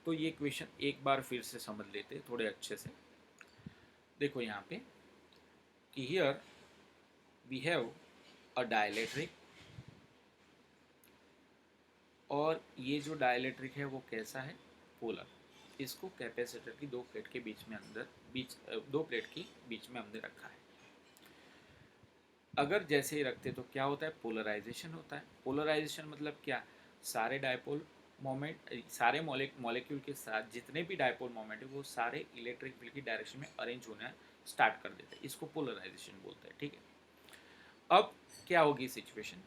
तो ये क्वेश्चन एक बार फिर से समझ लेते थोड़े अच्छे से। देखो यहाँ पे कि here we have a dielectric, और ये जो डाइलेक्ट्रिक है वो कैसा है? पोलर। इसको कैपेसिटर की दो प्लेट के बीच में दो प्लेट की बीच में हमने रखा है। अगर जैसे ही रखते तो क्या होता है? पोलराइजेशन होता है। पोलराइजेशन मतलब क्या? सारे डायपोल मोमेंट, सारे मॉलिक्यूल के साथ जितने भी डायपोल मोमेंट है वो सारे इलेक्ट्रिक फील्ड की डायरेक्शन में अरेंज होना स्टार्ट कर देते हैं। इसको पोलराइजेशन बोलते हैं, ठीक है। अब क्या होगी सिचुएशन?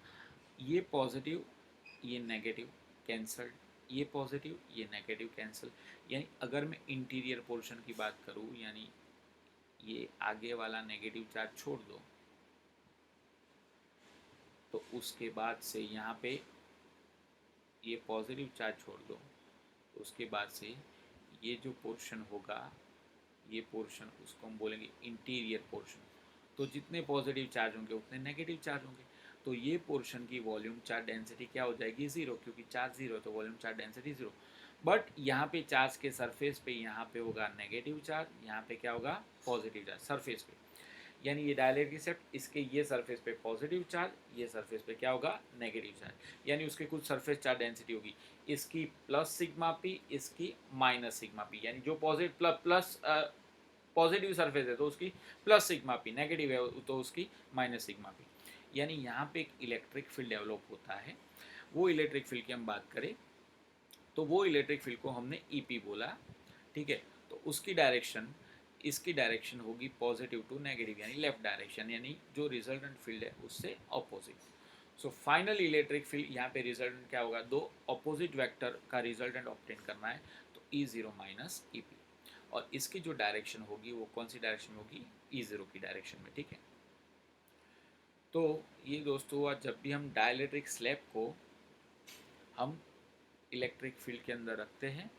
ये पॉजिटिव ये नेगेटिव कैंसल्ड, ये पॉजिटिव ये नेगेटिव कैंसल। यानी अगर मैं इंटीरियर पोर्शन की बात करूँ, यानी ये आगे वाला नेगेटिव चार्ज छोड़ दो, तो उसके बाद से यहाँ पे ये पॉजिटिव चार्ज छोड़ दो, तो उसके बाद से ये जो पोर्शन होगा, ये पोर्शन उसको हम बोलेंगे इंटीरियर पोर्शन। तो जितने पॉजिटिव चार्ज होंगे उतने नेगेटिव चार्ज होंगे, तो ये पोर्शन की वॉल्यूम चार्ज डेंसिटी क्या हो जाएगी? ज़ीरो, क्योंकि चार्ज ज़ीरो है तो volume charge density zero. But यहाँ पे चार्ज के सरफेस पे यहाँ पे होगा नेगेटिव चार्ज, यहाँ पे क्या होगा? पॉजिटिव चार्ज सरफेस पे। यानी ये डायलेक्ट्रिक सेप्ट, इसके ये सरफेस पे पॉजिटिव चार्ज, ये सरफेस पे क्या होगा? Negative charge. यानी उसके कुछ सरफेस चार्ज डेंसिटी होगी, इसकी प्लस सिग्मा पी, इसकी माइनस सिग्मा पी। यानी जो पॉजिटिव सरफेस है तो उसकी प्लस सिग्मा पी, नेगेटिव है तो उसकी माइनस सिग्मा पी। यानी यहाँ पे एक इलेक्ट्रिक फील्ड डेवलप होता है। वो इलेक्ट्रिक फील्ड की हम बात करें तो वो इलेक्ट्रिक फील्ड को हमने ईपी बोला, ठीक है। तो उसकी डायरेक्शन, इसकी डायरेक्शन होगी पॉजिटिव टू नेगेटिव, यानी लेफ्ट डायरेक्शन, यानी जो रिजल्टेंट फील्ड है उससे opposite. So final electric field यहाँ पे रिजल्टेंट क्या होगा? दो अपोजिट वेक्टर का रिजल्टेंट ऑब्टेन करना है, तो E zero minus E P, और इसकी जो डायरेक्शन होगी वो कौन सी डायरेक्शन में होगी? ई जीरो की डायरेक्शन में, ठीक है। तो ये दोस्तों हुआ, जब भी हम डाइलेक्ट्रिक स्लैब को हम इलेक्ट्रिक फील्ड के अंदर रखते हैं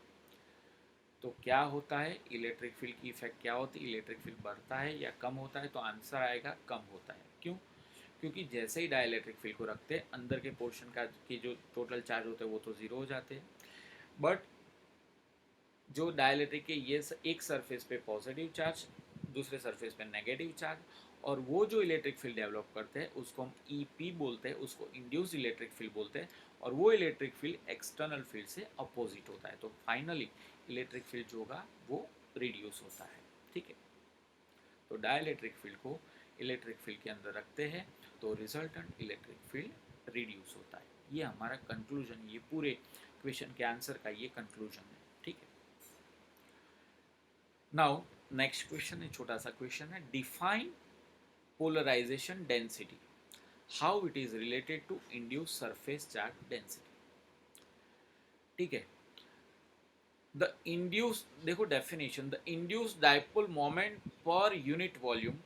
तो क्या होता है? इलेक्ट्रिक फील्ड की इफेक्ट क्या होती है? इलेक्ट्रिक फील्ड बढ़ता है या कम होता है? तो आंसर आएगा कम होता है। क्यों? क्योंकि जैसे ही डाइलेक्ट्रिक फील्ड को रखते हैं अंदर के पोर्शन का की जो टोटल चार्ज होते हैं वो तो ज़ीरो हो जाते हैं, बट जो डाइलेक्ट्रिक के ये एक सरफेस पे पॉजिटिव चार्ज, दूसरे सरफेस पे नेगेटिव चार्ज, और वो जो इलेक्ट्रिक फील्ड डेवलप करते हैं उसको हम ईपी बोलते हैं, उसको इंड्यूस इलेक्ट्रिक फील्ड बोलते हैं, और वो इलेक्ट्रिक फील्ड एक्सटर्नल फील्ड से अपोजिट होता है। तो फाइनली इलेक्ट्रिक फील्ड जो होगा वो रिड्यूस होता है, ठीक है। तो डाइलेक्ट्रिक फील्ड को इलेक्ट्रिक फील्ड के अंदर रखते हैं तो रिजल्टेंट इलेक्ट्रिक फील्ड रिड्यूस होता है। ये हमारा कंक्लूजन, ये पूरे क्वेश्चन के आंसर का ये कंक्लूजन है, ठीक है। नाउ नेक्स्ट क्वेश्चन है, छोटा सा क्वेश्चन है, define polarization density, how it is related to induce surface charge density, ठीक है। द इंड्यूस, देखो definition, the induce dipole moment per unit volume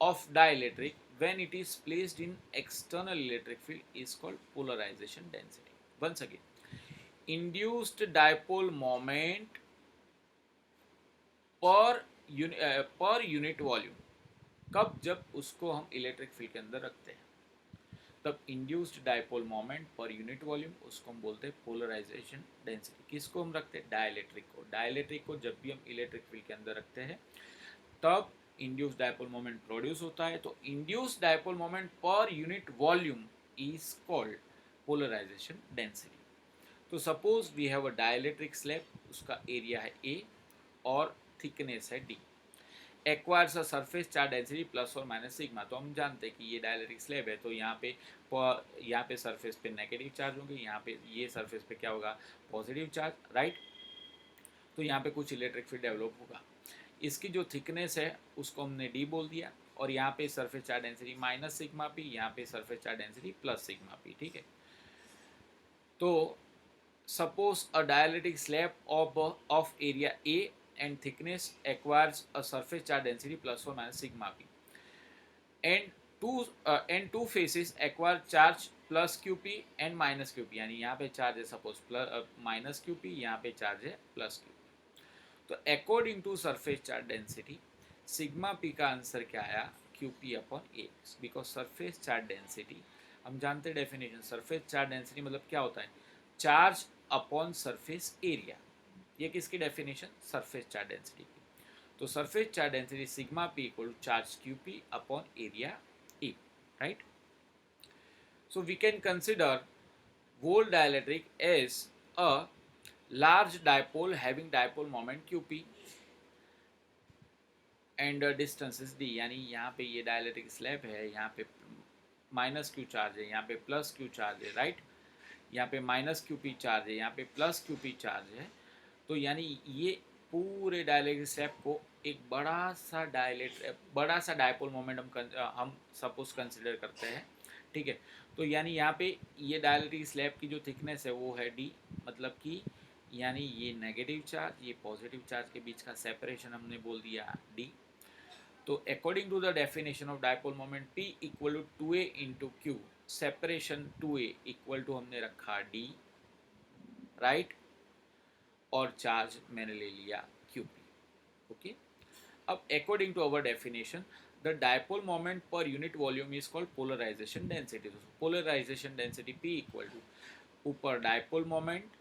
of dielectric when it is placed in external electric field is called polarization density. Once again, induced dipole moment per unit volume, कब, जब उसको हम इलेक्ट्रिक फील्ड के अंदर रखते हैं, तब induced dipole moment per unit volume, उसको हम बोलते हैं पोलराइजेशन डेंसिटी। किसको हम रखते हैं? डाइलेक्ट्रिक को। डाइलेक्ट्रिक को जब भी हम इलेक्ट्रिक फील्ड के अंदर रखते हैं तब इंड्यूस्ड डाइपोल मोमेंट प्रोड्यूस होता है। तो induced dipole moment per unit volume is called polarization density. तो suppose we have a dielectric slab, उसका एरिया है A और थिकनेस है D, acquires a surface charge density plus और माइनस सिग्मा। तो हम जानते हैं कि ये डाइलेक्ट्रिक स्लैब है, तो यहाँ पे सरफेस पे नेगेटिव चार्ज होंगे, यहाँ पे ये सरफेस पे क्या होगा? Positive charge, right. तो यहाँ पे कुछ इलेक्ट्रिक फील्ड डेवलप होगा। इसकी जो थिकनेस है उसको हमने D बोल दिया, और यहाँ पे surface charge density minus sigma P, यहाँ पे surface charge density plus sigma P, ठीक है। तो suppose a dielectric slab of area A and thickness acquires a surface charge density plus or minus sigma p, and two faces acquire charge plus qp and minus qp, यानी यहाँ पे चार्ज है सपोज प्लस माइनस qp, यहाँ पे चार्ज है प्लस qp। तो according to surface charge density sigma P का आंसर क्या आया? qp upon a, because surface charge density हम जानते हैं डेफिनेशन, सरफेस चार्ज डेंसिटी मतलब क्या होता है? Charge upon surface area. ये किसकी डेफिनेशन? सरफेस चार्ज डेंसिटी की। तो surface charge density sigma P equal to charge Q P upon area E, right. So we can consider whole dielectric as a large dipole having dipole moment qp and distance is d, यानी यहाँ पे ये डायलेक्ट्रिक स्लैब है, यहाँ पे माइनस क्यू चार्ज है, यहाँ पे प्लस क्यू चार्ज है, राइट। यहाँ पे माइनस क्यू पी चार्ज है, यहाँ पे प्लस क्यू पी चार्ज है। तो यानी ये पूरे डायलेक्ट्रिक स्लैब को एक बड़ा सा डायपोल मोमेंट हम सपोज कंसिडर करते हैं, ठीक है। तो यानी यहाँ पे ये डायलेक्ट्रिक स्लैब की जो थिकनेस है वो है D, मतलब कि यानी ये नेगेटिव चार्ज, ये पॉजिटिव चार्ज के बीच का सेपरेशन हमने बोल दिया D। तो according to the definition of dipole moment P equal to 2a into Q, separation 2a equal to हमने रखा D, राइट, और चार्ज मैंने ले लिया QP, ओके। अब according to our definition the dipole moment per unit volume is called polarization density. Polarization density P equal to ऊपर डायपोल मोमेंट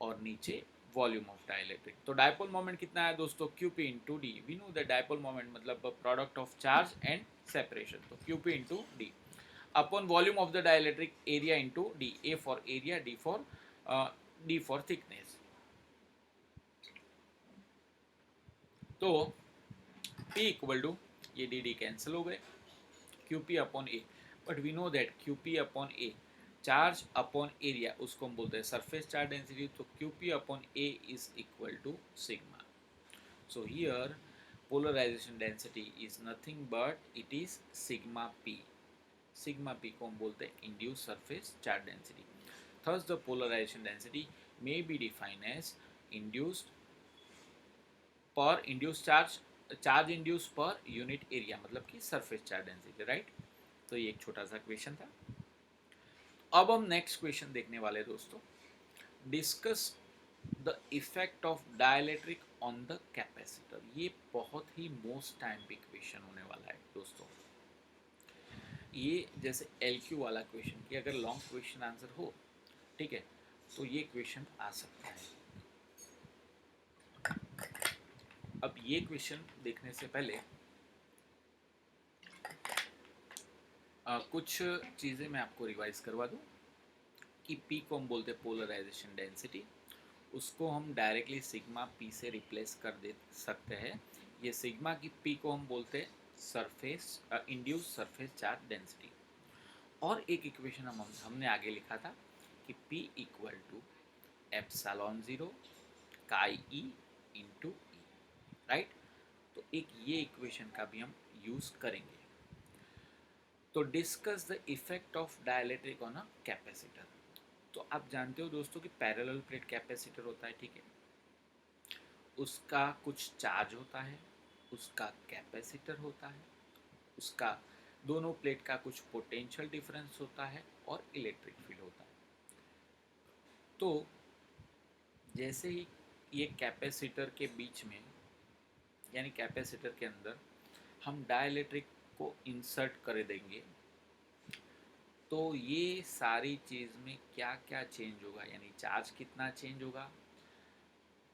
और नीचे वॉल्यूम ऑफ डाइलेक्ट्रिक। तो डायपोल मोमेंट कितना है दोस्तों? QP into D. We know the dipole moment मतलब product of charge and separation, तो QP into D upon volume of the dielectric area into D, A for area, D for thickness. तो P इक्वल टू ये डी कैंसिल हो गए, QP upon A, but we know that QP upon A charge upon area, उसको हम बोलते हैं सरफेस चार्ज डेंसिटी। तो QP upon A is equal to sigma. So here polarization density is nothing but it is sigma P। Sigma P को हम बोलते हैं induce surface charge density. Thus the polarization density may be defined as induced पर induce charge induce per unit area, मतलब कि सरफेस चार्ज डेंसिटी, राइट। तो ये एक छोटा सा क्वेश्चन था। अब हम नेक्स्ट क्वेश्चन देखने वाले दोस्तों, discuss the effect of dielectric on the capacitor. ये बहुत ही मोस्ट टाइम पे क्वेश्चन होने वाला है दोस्तों। ये जैसे LQ वाला क्वेश्चन कि अगर लॉन्ग क्वेश्चन आंसर हो, ठीक है, तो ये क्वेश्चन आ सकता है। अब ये क्वेश्चन देखने से पहले कुछ चीज़ें मैं आपको रिवाइज करवा दूं कि P को हम बोलते हैं पोलराइजेशन डेंसिटी, उसको हम डायरेक्टली सिग्मा P से रिप्लेस कर दे सकते हैं। ये सिग्मा की P को हम बोलते हैं surface induce surface charge density, और एक इक्वेशन हमने आगे लिखा था कि P equal to epsilon zero chi E into E, right. तो एक ये इक्वेशन का भी हम यूज़ करेंगे। तो discuss the effect of dielectric on a capacitor. तो आप जानते हो दोस्तों कि पैरेलल प्लेट कैपेसिटर होता है, ठीक है। उसका कुछ चार्ज होता है, उसका कैपेसिटर होता है, उसका दोनों प्लेट का कुछ पोटेंशियल डिफरेंस होता है और इलेक्ट्रिक फील्ड होता है। तो जैसे ही ये कैपेसिटर के बीच में यानी कैपेसिटर के अंदर हम डाइलेक्ट्रिक को इंसर्ट कर देंगे, तो ये सारी चीज़ में क्या क्या चेंज होगा, यानी चार्ज कितना चेंज होगा,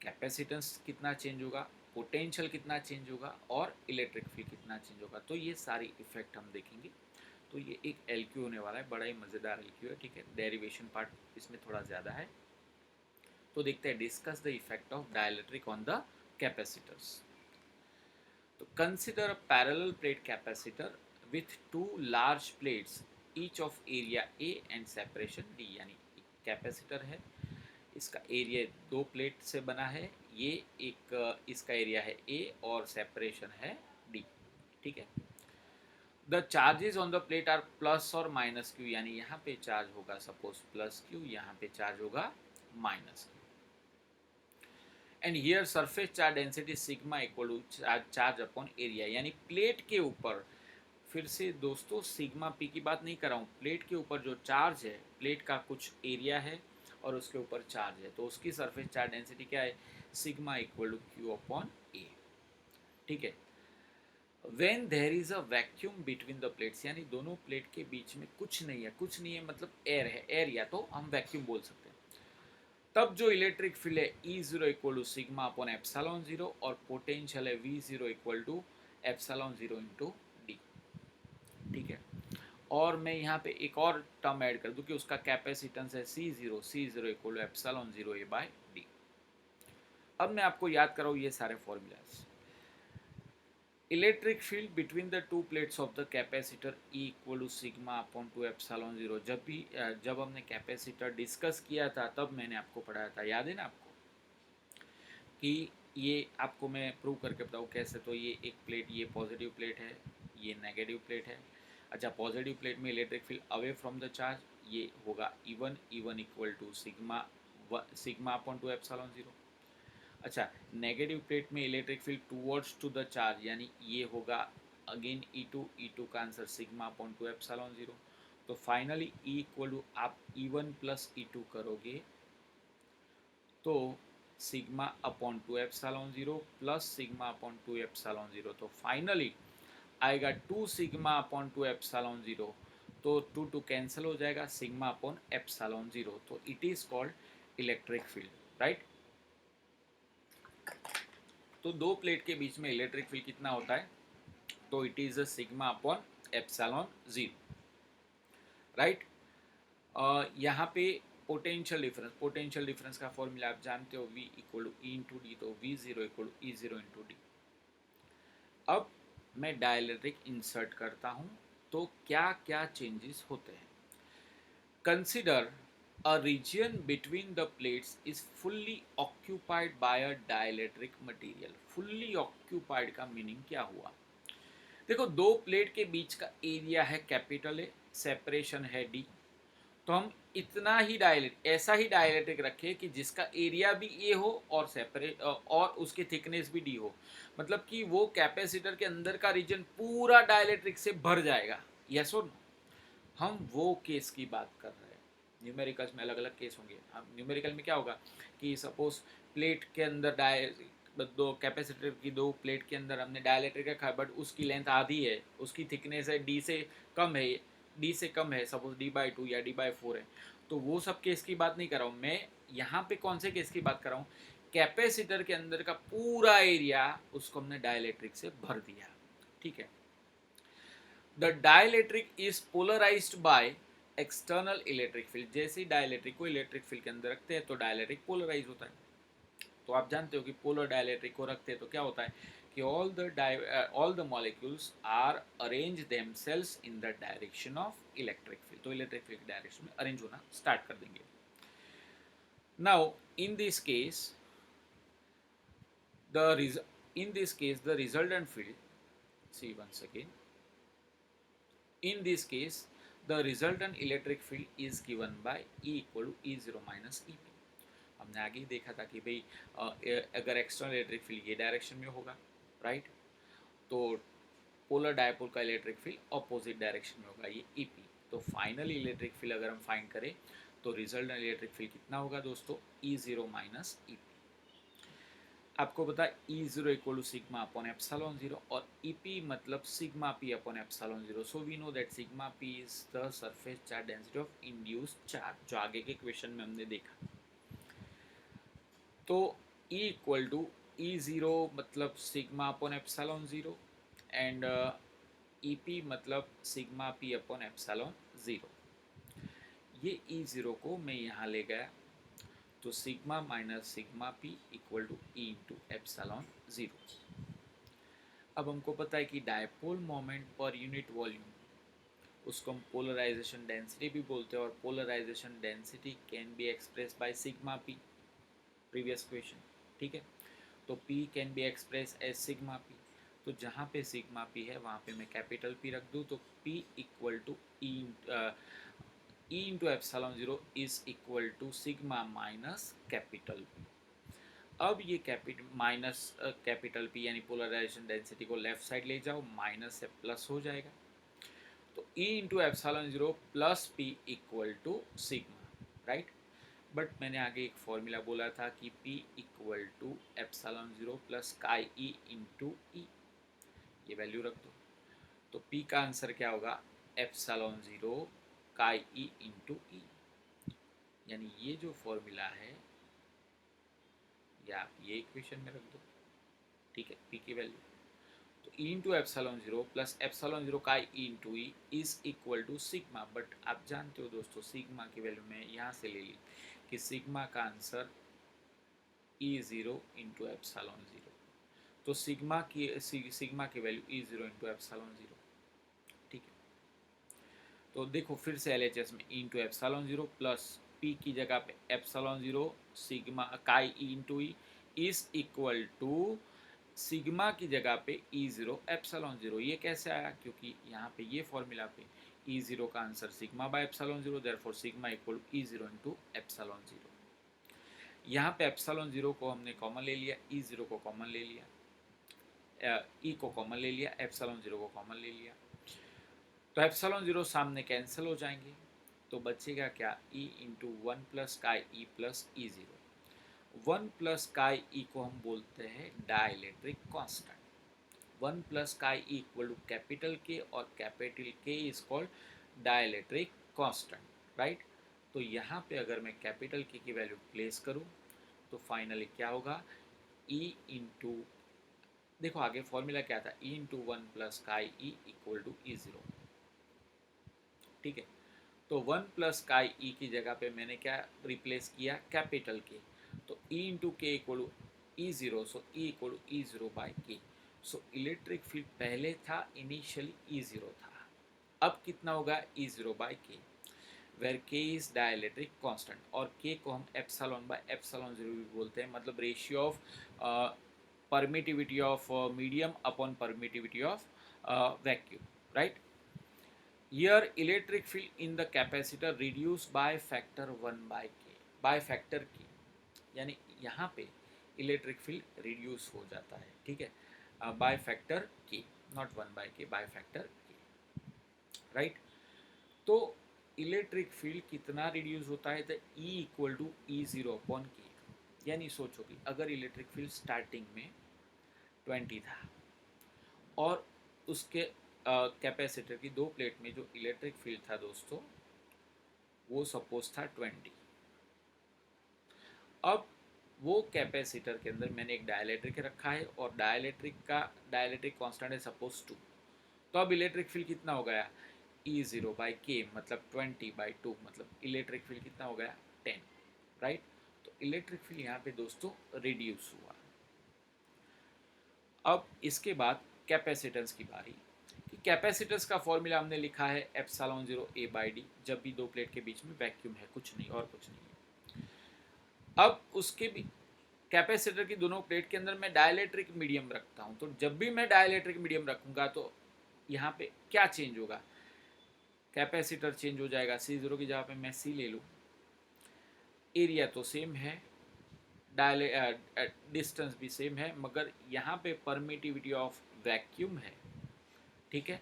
कैपेसिटेंस कितना चेंज होगा, पोटेंशियल कितना चेंज होगा और इलेक्ट्रिक फील्ड कितना चेंज होगा। तो ये सारी इफेक्ट हम देखेंगे। तो ये एक एल क्यू होने वाला है, बड़ा ही मज़ेदार एल क्यू है, ठीक है। डेरिवेशन पार्ट इसमें थोड़ा ज़्यादा है। तो देखते हैं, discuss the effect of dielectric on the capacitors. तो consider a parallel plate capacitor with two large plates each of area A and separation D. यानी कैपेसिटर है, इसका एरिया दो प्लेट से बना है, ये एक इसका एरिया है ए और सेपरेशन है डी, ठीक है। The charges on the plate are plus और माइनस क्यू, यानी यहाँ पे चार्ज होगा सपोज प्लस क्यू, यहाँ पे चार्ज होगा minus Q. And here surface charge density sigma equal to charge upon area, यानी प्लेट के ऊपर, फिर से दोस्तों सिग्मा पी की बात नहीं कर रहा हूँ, प्लेट के ऊपर जो चार्ज है, प्लेट का कुछ एरिया है और उसके ऊपर चार्ज है, तो उसकी सरफेस चार्ज डेंसिटी क्या है, sigma equal to Q upon A, ठीक है। When there is a vacuum between the plates, यानी दोनों प्लेट के बीच में कुछ नहीं है, कुछ नहीं है मतलब एयर है, एयर या तो हम वैक्यूम बोल सकते हैं। तब जो इलेक्ट्रिक फील्ड है E zero equal to sigma upon epsilon zero और पोटेंशियल है V zero equal to epsilon zero into D, ठीक है। और मैं यहाँ पे एक और टर्म ऐड कर दूँ कि उसका कैपेसिटेंस है C zero equal to epsilon zero A by D. अब मैं आपको याद कराऊँ ये सारे formulas. Electric field between the two plates of the capacitor E equal to sigma upon two epsilon zero. जब हमने कैपेसिटर डिस्कस किया था तब मैंने आपको पढ़ाया था, याद है ना आपको, कि ये आपको मैं प्रूव करके बताऊँ कैसे। तो ये एक प्लेट, ये पॉजिटिव प्लेट है, ये नेगेटिव प्लेट है। अच्छा, पॉजिटिव प्लेट में electric field away from the charge, ये होगा E1 equal to sigma upon two epsilon zero. अच्छा, नेगेटिव प्लेट में electric field towards to the charge, यानी ये होगा अगेन E2 का answer sigma upon two epsilon zero. तो फाइनली E इक्वल टू आप E1 प्लस E2 करोगे तो sigma upon two epsilon zero plus sigma upon two epsilon zero, तो फाइनली आएगा to sigma upon two epsilon zero. तो टू टू कैंसिल हो जाएगा, सिग्मा अपॉन एप्सिलॉन जीरो। तो it is called electric field, right. तो दो प्लेट के बीच में इलेक्ट्रिक फील्ड कितना होता है, तो it is a sigma upon epsilon zero, right. यहाँ पे पोटेंशियल डिफरेंस का फॉर्मूला आप जानते हो, V equal to E into D, तो V zero equal to E zero into D. अब मैं डाइलेक्ट्रिक इंसर्ट करता हूँ तो क्या क्या चेंजेस होते हैं। Consider a region between the plates is fully occupied by a dielectric material। fully occupied का मीनिंग क्या हुआ, देखो दो प्लेट के बीच का एरिया है कैपिटल ए, सेपरेशन है डी। तो हम इतना ही ऐसा ही डायलेक्ट्रिक रखें कि जिसका एरिया भी ए हो और सेपरेट और उसकी थिकनेस भी डी हो, मतलब कि वो कैपेसिटर के अंदर का रीजन पूरा डायलेक्ट्रिक से भर जाएगा। यस और नो, हम वो केस की बात कर रहे हैं। न्यूमेरिकल्स में अलग अलग केस होंगे। हम न्यूमेरिकल में क्या होगा कि सपोज प्लेट के अंदर दो कैपेसिटर की दो प्लेट के अंदर हमने डायलेक्ट्रिक रखा है, बट उसकी लेंथ आधी है, उसकी थिकनेस है डी से कम है, सपोज D/2 या D/4 है। तो वो सब केस की बात नहीं कर रहा हूँ मैं, यहाँ पे कौन से केस की बात कर रहा हूँ, कैपेसिटर के अंदर का पूरा एरिया उसको हमने डायलेक्ट्रिक से भर दिया, ठीक है। The dielectric is polarized by external electric field. जैसे ही डाइलेक्ट्रिक को इलेक्ट्रिक फील्ड के अंदर रखते हैं तो डाइलेक्ट्रिक पोलराइज होता है। तो आप जानते हो कि पोलर डाइलेक्ट्रिक को रखते हैं तो क्या होता है कि all the molecules are arrange themselves in the direction of electric field. तो इलेक्ट्रिक फील्ड की डायरेक्शन में अरेंज होना स्टार्ट कर देंगे. Now in this case the resultant field, see once again, in this case the resultant electric field is given by E equal to E0 minus EP. हमने आगे ही देखा था कि भाई अगर एक्सटर्नल इलेक्ट्रिक फील्ड ये डायरेक्शन में होगा, राइट, तो पोलर डायपोल का इलेक्ट्रिक फील्ड ऑपोजिट डायरेक्शन में होगा, ये ईपी. तो फाइनल इलेक्ट्रिक फील्ड अगर हम फाइंड करें तो रिजल्टेंट इलेक्ट्रिक फील्ड कितना होगा दोस्तों, E0 माइनस ईपी. आपको पता है E0 equal to sigma upon epsilon 0 और EP मतलब sigma P upon epsilon 0. So we know that sigma P is the surface charge density of induced charge, जो आगे के क्वेश्चन में हमने देखा. तो E इक्वल टू E0 मतलब sigma upon epsilon 0 and EP मतलब सिग्मा P अपॉन एप्सिलॉन 0. ये E0 को मैं यहाँ ले गया तो sigma minus sigma P equal to E into epsilon 0. अब हमको पता है कि dipole moment per unit volume, उसको हम पोलराइजेशन डेंसिटी भी बोलते हैं, और polarization density can be express by sigma P, previous question, ठीक है. तो P can be express as sigma P. तो जहाँ पे सिग्मा P है वहाँ पे मैं कैपिटल P रख दूँ, तो P equal to E into epsilon 0 is equal to sigma minus capital P. अब ये कैपिटल P यानी पोलराइजेशन डेंसिटी को लेफ्ट साइड ले जाओ, माइनस से प्लस हो जाएगा. तो E into epsilon 0 plus P equal to sigma, right. But मैंने आगे एक फॉर्मूला बोला था कि P equal to epsilon 0 plus chi E into E. ये वैल्यू रख दो. तो P का आंसर क्या होगा, epsilon 0 chi E into E. यानी ये जो फॉर्मूला है या आप ये इक्वेशन में रख दो, ठीक है, P की वैल्यू. तो E into epsilon 0 plus epsilon 0 chi E into E is equal to sigma. But आप जानते हो दोस्तों सिग्मा की वैल्यू मैं यहाँ से ले ली कि सिग्मा का आंसर E0 इंटू एप्सिलॉन 0. तो सिग्मा की वैल्यू E0 इंटू एप्सिलॉन 0, ठीक है. तो देखो फिर से LHS में E into epsilon 0 plus P की जगह पे epsilon 0 sigma chi E into E is equal to sigma की जगह पे E0 एप्सिलॉन 0. ये कैसे आया, क्योंकि यहाँ पे ये फॉर्मूला पे E0 का answer sigma by epsilon 0, therefore sigma equal to E0 into epsilon 0. यहाँ पे एप्सिलॉन 0 को हमने कॉमन ले लिया, E0 को कॉमन ले लिया, E को कॉमन ले लिया, एप्सिलॉन 0 को कॉमन ले लिया. तो एप्सिलॉन 0 सामने कैंसिल हो जाएंगे, तो बचेगा क्या, E into 1 plus chi E plus E0. 1 plus chi E को हम बोलते हैं dielectric constant. 1 plus chi E equal to capital K और capital K is called dielectric constant, right. तो यहाँ पे अगर मैं कैपिटल K की वैल्यू प्लेस करूँ तो फाइनली क्या होगा, E इंटू, देखो आगे फॉर्मूला क्या था, E into 1 plus chi E equal to E0, ठीक है. तो 1 प्लस काई E की जगह पे मैंने क्या रिप्लेस किया, कैपिटल K. तो E into K equal to E0, so E equal to E0 by K. So electric field पहले था इनिशियली E0 था, अब कितना होगा, E0 by K, where K is dielectric constant, और K को हम एप्सिलॉन बाय एप्सिलॉन 0 भी बोलते हैं, मतलब ratio of permittivity of medium upon permittivity of vacuum, right. Here electric field in the capacitor reduced by factor 1 by K, by factor K. यानी यहाँ पे इलेक्ट्रिक फील्ड रिड्यूस हो जाता है, ठीक है, by factor K, not 1 by K, by factor K, right. तो इलेक्ट्रिक फील्ड कितना रिड्यूस होता है, तो E equal to E0 upon K. यानी सोचो कि अगर इलेक्ट्रिक फील्ड स्टार्टिंग में 20 था और उसके कैपेसिटर की दो प्लेट में जो इलेक्ट्रिक फील्ड था दोस्तों वो सपोज था 20. अब वो कैपेसिटर के अंदर मैंने एक डाइलेक्ट्रिक रखा है और डाइलेक्ट्रिक कांस्टेंट है सपोज 2. तो अब इलेक्ट्रिक फील्ड कितना हो गया, E0 बाई K मतलब 20/2, मतलब इलेक्ट्रिक फील्ड कितना हो गया, 10, राइट. तो इलेक्ट्रिक फील्ड यहाँ पे दोस्तों रिड्यूस हुआ. अब इसके बाद कैपेसिटेंस की बारी कि कैपेसिटेंस का फॉर्मूला हमने लिखा है एप्सिलॉन 0 ए बाई डी, जब भी दो प्लेट के बीच में वैक्यूम है, कुछ नहीं और कुछ नहीं है। अब उसके भी कैपेसिटर की दोनों प्लेट के अंदर मैं डाइलेक्ट्रिक मीडियम रखता हूँ, तो जब भी मैं डाइलेक्ट्रिक मीडियम रखूंगा तो यहाँ पे क्या चेंज होगा, कैपेसिटर चेंज हो जाएगा। C0 की जगह पे मैं C ले लूँ, एरिया तो सेम है, डिस्टेंस भी सेम है, मगर यहाँ पे परमिटिविटी ऑफ वैक्यूम है, ठीक है।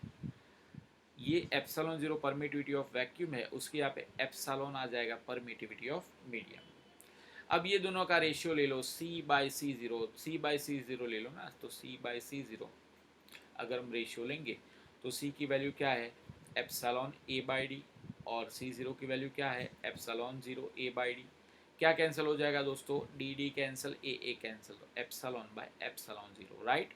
ये एप्सिलॉन 0 परमिटिविटी ऑफ वैक्यूम है, उसके यहाँ पे एप्सिलॉन आ जाएगा परमिटिविटी ऑफ मीडियम। अब ये दोनों का रेशियो ले लो, C/C0, C/C0 ले लो ना, तो C/C0 अगर हम रेशियो लेंगे तो C की वैल्यू क्या है, एप्सिलॉन A बाई डी, और C0 की वैल्यू क्या है, एप्सिलॉन 0 A बाई डी। क्या कैंसिल हो जाएगा दोस्तों, डी कैंसिल, ए कैंसिल, तो एप्सिलॉन बाय एप्सिलॉन 0, राइट।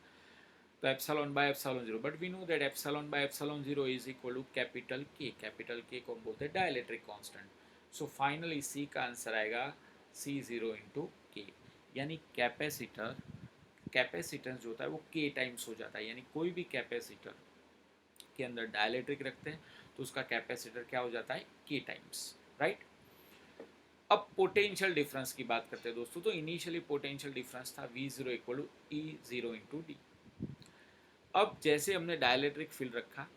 तो epsilon by epsilon 0, but we know that epsilon by epsilon 0 is equal to capital K. Capital K को हम बोलते हैं dielectric constant. So finally C का आंसर आएगा C0 इंटू के, यानी कैपेसिटर कैपेसिटेंस जो होता है वो के टाइम्स हो जाता है, यानी कोई भी कैपेसिटर के अंदर डाइलेक्ट्रिक रखते हैं तो उसका कैपेसिटर क्या हो जाता है, के टाइम्स, राइट। अब पोटेंशियल डिफरेंस की बात करते हैं दोस्तों, तो इनिशियली पोटेंशियल डिफरेंस था V0 equal to E0 into D. अब जैसे हमने डाइलेक्ट्रिक फील्ड रखा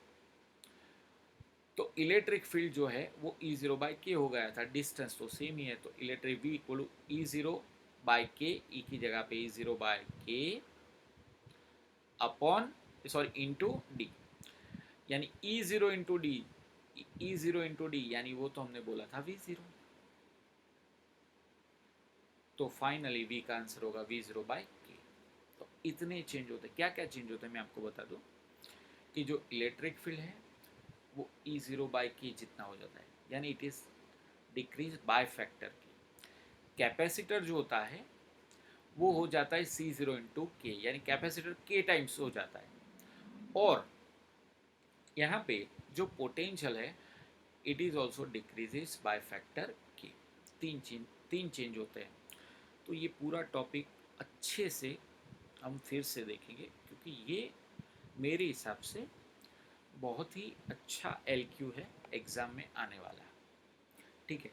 तो इलेक्ट्रिक फील्ड जो है वो E0 बाई के हो गया था, डिस्टेंस तो सेम ही है, तो electric V equal to E0 by K, E की जगह पे E0 बाई के अपॉन इंटू डी, यानी E0 into D, E0 into D यानी वो तो हमने बोला था V0, तो फाइनली V का आंसर होगा V0 बाई के। तो इतने चेंज होते हैं, क्या क्या चेंज होते हैं मैं आपको बता दूं कि जो इलेक्ट्रिक फील्ड है वो E0 बाई के जितना हो जाता है, यानी it is decrease by factor की। कैपेसिटर जो होता है वो हो जाता है C0 इंटू के, यानी कैपेसिटर के टाइम्स हो जाता है। और यहाँ पे जो पोटेंशियल है it is also decreases by factor के। तीन चेंज होते हैं। तो ये पूरा टॉपिक अच्छे से हम फिर से देखेंगे, क्योंकि ये मेरे हिसाब से बहुत ही अच्छा LQ है, एग्ज़ाम में आने वाला है, ठीक है।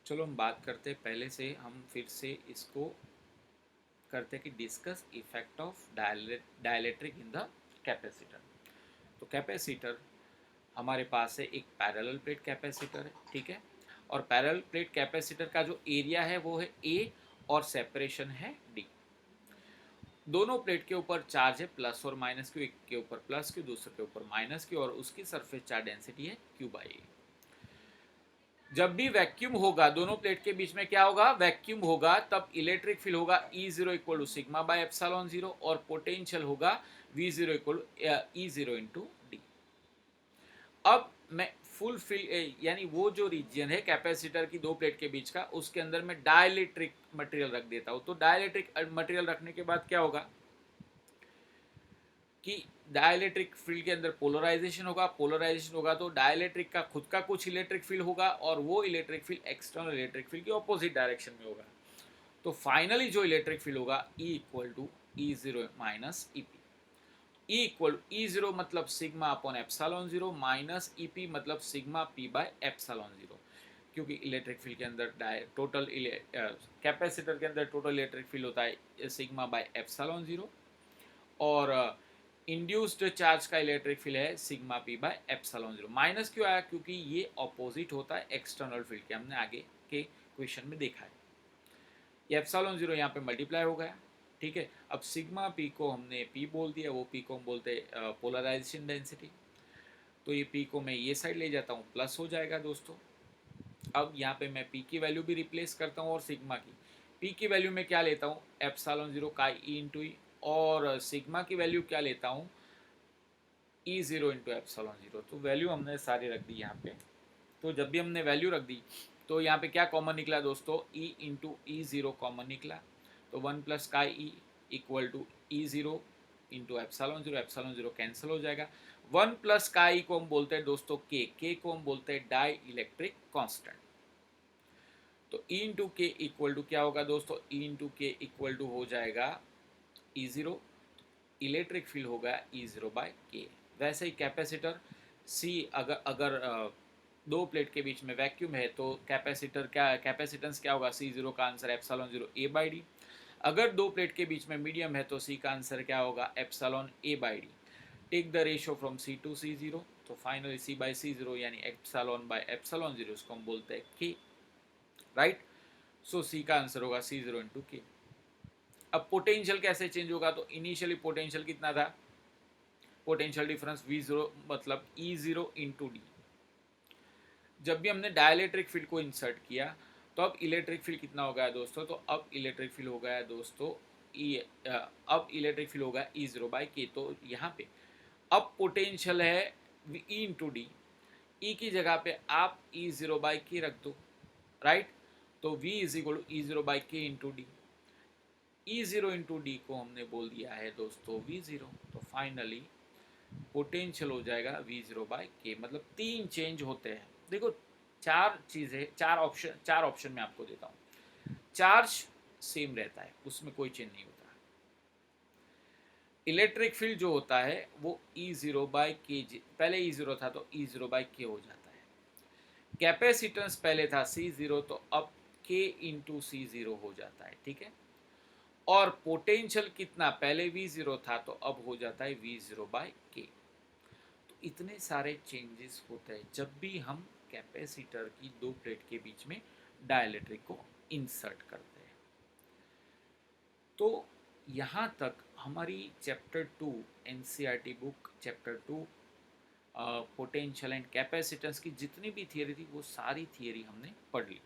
चलो हम बात करते हैं, पहले से हम फिर से इसको करते हैं कि discuss effect of dielectric in the capacitor. तो कैपेसिटर हमारे पास है एक पैरेलल प्लेट कैपेसिटर है, ठीक है, और पैरेलल प्लेट कैपेसिटर का जो एरिया है वो है A और सेपरेशन है D। दोनों प्लेट के ऊपर चार्ज है प्लस और माइनस क्यू, एक के ऊपर प्लस क्यू, दूसरे के ऊपर माइनस क्यू, और उसकी सरफेस चार्ज डेंसिटी है Q/A। जब भी वैक्यूम होगा, दोनों प्लेट के बीच में क्या होगा, वैक्यूम होगा, तब इलेक्ट्रिक फील्ड होगा E0 equal to sigma by epsilon 0, और पोटेंशियल होगा V0 equal to E0 into D. अब मैं फुल फील्ड यानी वो जो रीजन है कैपेसिटर की दो प्लेट के बीच का, उसके अंदर मैं डाइलेक्ट्रिक मटेरियल रख देता हूँ। तो डाइलेक्ट्रिक मटेरियल रखने के बाद क्या होगा कि डाइलेक्ट्रिक फील्ड के अंदर पोलराइजेशन होगा तो डाइलेक्ट्रिक का खुद का कुछ इलेक्ट्रिक फील्ड होगा, और वो electric field external electric field के ऑपोजिट डायरेक्शन में होगा। तो फाइनली जो इलेक्ट्रिक फील्ड होगा E equal to E0 minus EP। E equal E0 मतलब sigma upon epsilon 0 minus EP मतलब सिग्मा P बाय एप्सिलॉन 0, क्योंकि इलेक्ट्रिक फील्ड के अंदर टोटल कैपेसिटर के अंदर टोटल इलेक्ट्रिक फील्ड होता है सिग्मा बाय एप्सिलॉन 0, और इंड्यूस्ड चार्ज का इलेक्ट्रिक फील्ड है sigma P by epsilon 0। Minus क्यों आया, क्योंकि ये ऑपोजिट होता है एक्सटर्नल फील्ड के, हमने आगे के क्वेश्चन में देखा है। ये एप्सिलॉन 0 यहाँ पे मल्टीप्लाई हो गया, ठीक है। अब सिग्मा P को हमने P बोल दिया, वो P को हम बोलते हैं पोलराइजेशन डेंसिटी। तो ये P को मैं ये साइड ले जाता हूँ, प्लस हो जाएगा दोस्तों। अब यहाँ पे मैं P की वैल्यू भी रिप्लेस करता हूँ और सिग्मा की। P की वैल्यू में क्या लेता हूँ, एप्सिलॉन 0 का E इंटू ई, और सिग्मा की वैल्यू क्या लेता हूँ, E0 इंटू एप्सिलॉन 0। तो वैल्यू हमने सारी रख दी यहाँ पे। तो जब भी हमने वैल्यू रख दी तो यहाँ पे क्या कॉमन निकला दोस्तों, E इंटू E0 कॉमन निकला। तो 1 प्लस का E equal to E0 into epsilon 0, epsilon 0 cancel हो जाएगा। 1 प्लस का E को हम बोलते हैं दोस्तों के को हम बोलते हैं डाई इलेक्ट्रिक कॉन्स्टेंट। तो E into K equal to क्या होगा दोस्तों, E into K equal to हो जाएगा ई ज़ीरो, इलेक्ट्रिक फील्ड होगा ई ज़ीरो बाय के। वैसे ही कैपेसिटर सी, अगर दो प्लेट के बीच में वैक्यूम है तो कैपेसिटर क्या, कैपेसिटेंस क्या होगा, सी ज़ीरो का answer epsilon zero A by D. अगर दो प्लेट के बीच में मीडियम है तो सी का आंसर क्या होगा, epsilon A by D. Take the ratio from C to C zero, तो finally C by C zero यानी एप्सिलॉन बाय एप्सिलॉन ज़ीरो, इसको हम बोलते हैं के, राइट। सो सी का आंसर होगा सी ज़ीरो इंटू के। अब पोटेंशियल कैसे चेंज होगा, तो इनिशियली पोटेंशियल कितना था, पोटेंशियल डिफरेंस वी ज़ीरो मतलब ई ज़ीरो इंटू डी। जब भी हमने डायइलेक्ट्रिक फील्ड को इंसर्ट किया तो अब इलेक्ट्रिक फील्ड कितना हो गया दोस्तों, तो अब इलेक्ट्रिक फील्ड हो गया दोस्तों ई, अब इलेक्ट्रिक फील्ड हो गया ई ज़ीरो बाई के। तो यहाँ पे अब पोटेंशियल है ई इंटू डी, ई की जगह पे आप ई ज़ीरो बाई के रख दो, राइट। तो v is equal to E zero by K into D. E zero into D को हमने बोल दिया है दोस्तों वी ज़ीरो, तो फाइनली पोटेंशियल हो जाएगा वी ज़ीरो बाई के। मतलब तीन चेंज होते हैं, देखो चार चीज़ें, चार ऑप्शन मैं आपको देता हूँ। चार्ज सेम रहता है, उसमें कोई चेंज नहीं होता। इलेक्ट्रिक फील्ड जो होता है वो ई ज़ीरो बाई के, पहले ई ज़ीरो था तो ई ज़ीरो बाई के हो जाता है। कैपेसिटेंस पहले था सी ज़ीरो, तो अब के इंटू सी ज़ीरो हो जाता है, ठीक है। और पोटेंशियल कितना, पहले वी ज़ीरो था तो अब हो जाता है वी ज़ीरो बाई के। तो इतने सारे चेंजेस होते हैं जब भी हम कैपेसिटर की दो प्लेट के बीच में डाइलेक्ट्रिक को इंसर्ट करते हैं। तो यहाँ तक हमारी chapter 2 NCERT book chapter 2 potential and capacitance की जितनी भी थियरी थी वो सारी थियरी हमने पढ़ ली।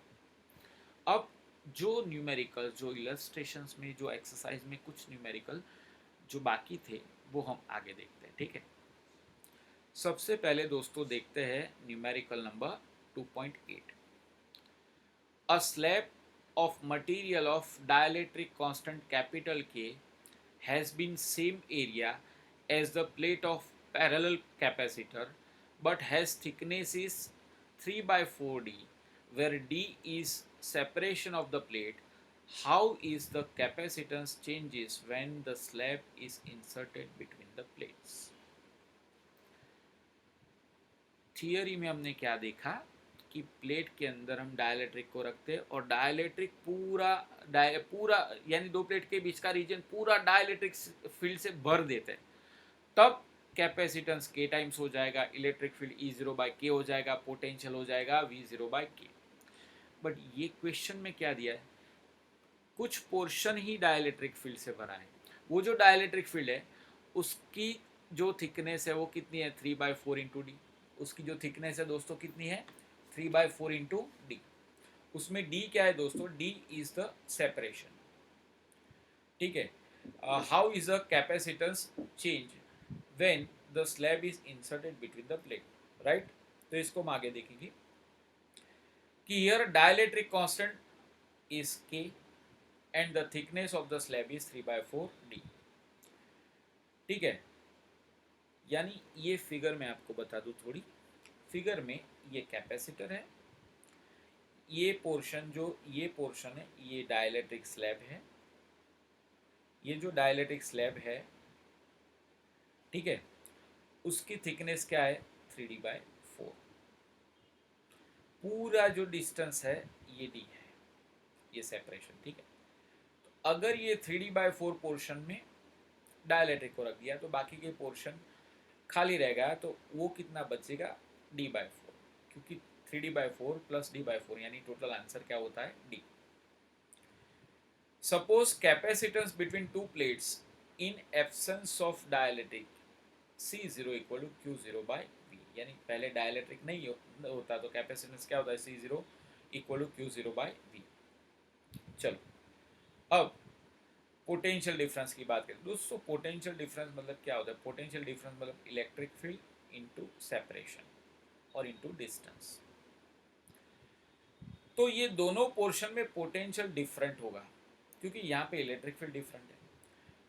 अब जो न्यूमेरिकल, जो इलस्ट्रेशंस में, जो एक्सरसाइज में कुछ न्यूमेरिकल जो बाकी थे वो हम आगे देखते हैं, ठीक है। सबसे पहले दोस्तों देखते हैं numerical number 2.8। A slab of material of dielectric constant capital K has been same area as the plate of parallel capacitor but has thickness is 3 by 4D where D is separation of the plate. How is the capacitance changes when the slab is inserted between the plates? Theory में हमने क्या देखा कि प्लेट के अंदर हम डायइलेक्ट्रिक को रखते हैं और डायइलेक्ट्रिक पूरा यानी दो प्लेट के बीच का रीजन पूरा डायइलेक्ट्रिक फील्ड से भर देते हैं। तब कैपेसिटेंस के टाइम्स हो जाएगा, electric field E zero by के हो जाएगा, पोटेंशियल हो जाएगा वी ज़ीरो बाई के। बट ये क्वेश्चन में क्या दिया है, कुछ पोर्शन ही डायइलेक्ट्रिक फील्ड से भरा है। वो जो डायइलेक्ट्रिक फील्ड है उसकी जो थिकनेस है वो कितनी है, 3 बाई 4 इंटू डी। उसकी जो थिकनेस है दोस्तों कितनी है, 3 बाई 4 इंटू डी। उसमें डी क्या है दोस्तों, डी इज द सेपरेशन, ठीक है। How is the capacitance change when the slab is inserted between the plate, right. तो इसको हम आगे देखेंगे कि हियर डायइलेक्ट्रिक कांस्टेंट इज के and the thickness of the slab is 3 by 4 D, ठीक है। यानी ये फिगर मैं आपको बता दूं थोड़ी, फिगर में ये कैपेसिटर है, ये पोर्शन है ये डायइलेक्ट्रिक स्लैब है, ये जो डायइलेक्ट्रिक स्लैब है, ठीक है, उसकी थिकनेस क्या है 3D बाई 4। पूरा जो डिस्टेंस है ये डी है, ये सेपरेशन, ठीक है। तो अगर ये 3D बाई 4 पोर्शन में डायइलेक्ट्रिक को रख दिया तो बाकी के पोर्शन खाली रह गया, तो वो कितना बचेगा, डी बाई 4, क्योंकि 3D by 4 plus D by 4 यानी टोटल आंसर क्या होता है, D. Suppose capacitance between two plates in absence of dielectric C zero equal to Q zero by V, यानी पहले डायइलेक्ट्रिक नहीं होता तो कैपेसिटेंस क्या होता है, C zero equal to Q zero by V. चलो अब पोटेंशियल डिफरेंस की बात करें दोस्तों। पोटेंशियल डिफरेंस मतलब क्या होता है, पोटेंशियल डिफरेंस मतलब इलेक्ट्रिक फील्ड इनटू सेपरेशन और इनटू डिस्टेंस। तो ये दोनों पोर्शन में पोटेंशियल डिफरेंट होगा क्योंकि यहाँ पे इलेक्ट्रिक फील्ड डिफरेंट है।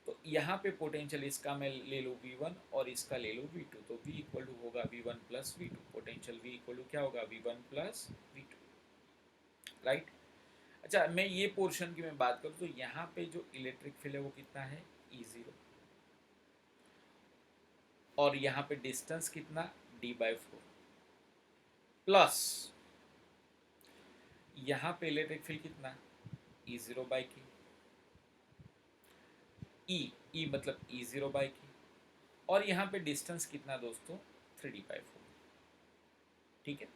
तो यहाँ पे पोटेंशियल इसका मैं ले लूँ V1 और इसका ले लूँ V2, तो V इक्वल टू होगा V1 plus V2। Potential V equal to क्या होगा, V1 प्लस V2, राइट। अच्छा मैं ये पोर्शन की मैं बात करूँ तो यहाँ पे जो इलेक्ट्रिक फील्ड है वो कितना है E0, और यहाँ पे डिस्टेंस कितना d/4 प्लस यहाँ पे इलेक्ट्रिक फील्ड कितना E0/k, ई मतलब E0/k, और यहाँ पे डिस्टेंस कितना दोस्तों 3d/4। ठीक है,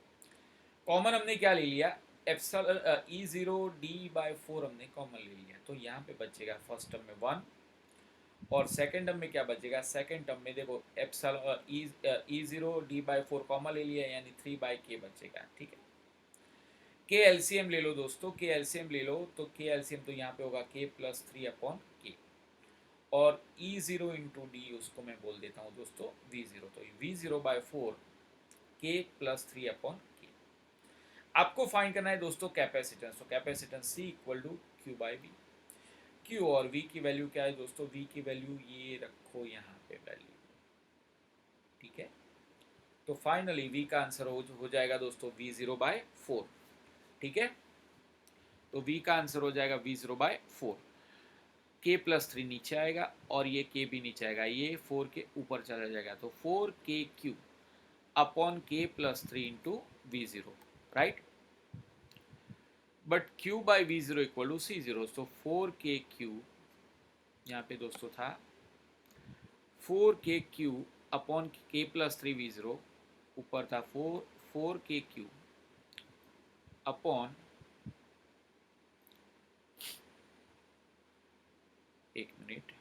कॉमन हमने क्या ले लिया, E0d/4 हमने कॉमन ले लिया, तो यहाँ पे बचेगा फर्स्ट टर्म में 1, और सेकेंड टर्म में क्या बचेगा, सेकेंड टर्म में देखो E0d/4 कॉमन ले लिया यानी 3/k बचेगा। ठीक है, के एलसीएम ले लो दोस्तों, के एलसीएम ले लो, तो के एलसीएम तो यहाँ पे होगा k + 3/k, और E0 इंटू डी उसको मैं बोल देता हूँ दोस्तों V0, तो V0/4 k + 3/k। आपको फाइंड करना है दोस्तों कैपेसिटेंस, तो कैपेसिटेंस C = Q/V। Q और V की वैल्यू क्या है दोस्तों, V की वैल्यू ये रखो यहाँ पे वैल्यू। ठीक है, तो फाइनली V का आंसर हो जाएगा दोस्तों V0/4। ठीक है, तो V का आंसर हो जाएगा V0/4। k + 3 नीचे आएगा और ये k भी नीचे आएगा, ये 4 के ऊपर चला जाएगा, तो 4kq upon k + 3 into V0, right. But Q/V0 = C0, तो 4kq यहाँ पे दोस्तों था 4kq अपॉन k + 3 V0, ऊपर था 4kq अपॉन, एक मिनट,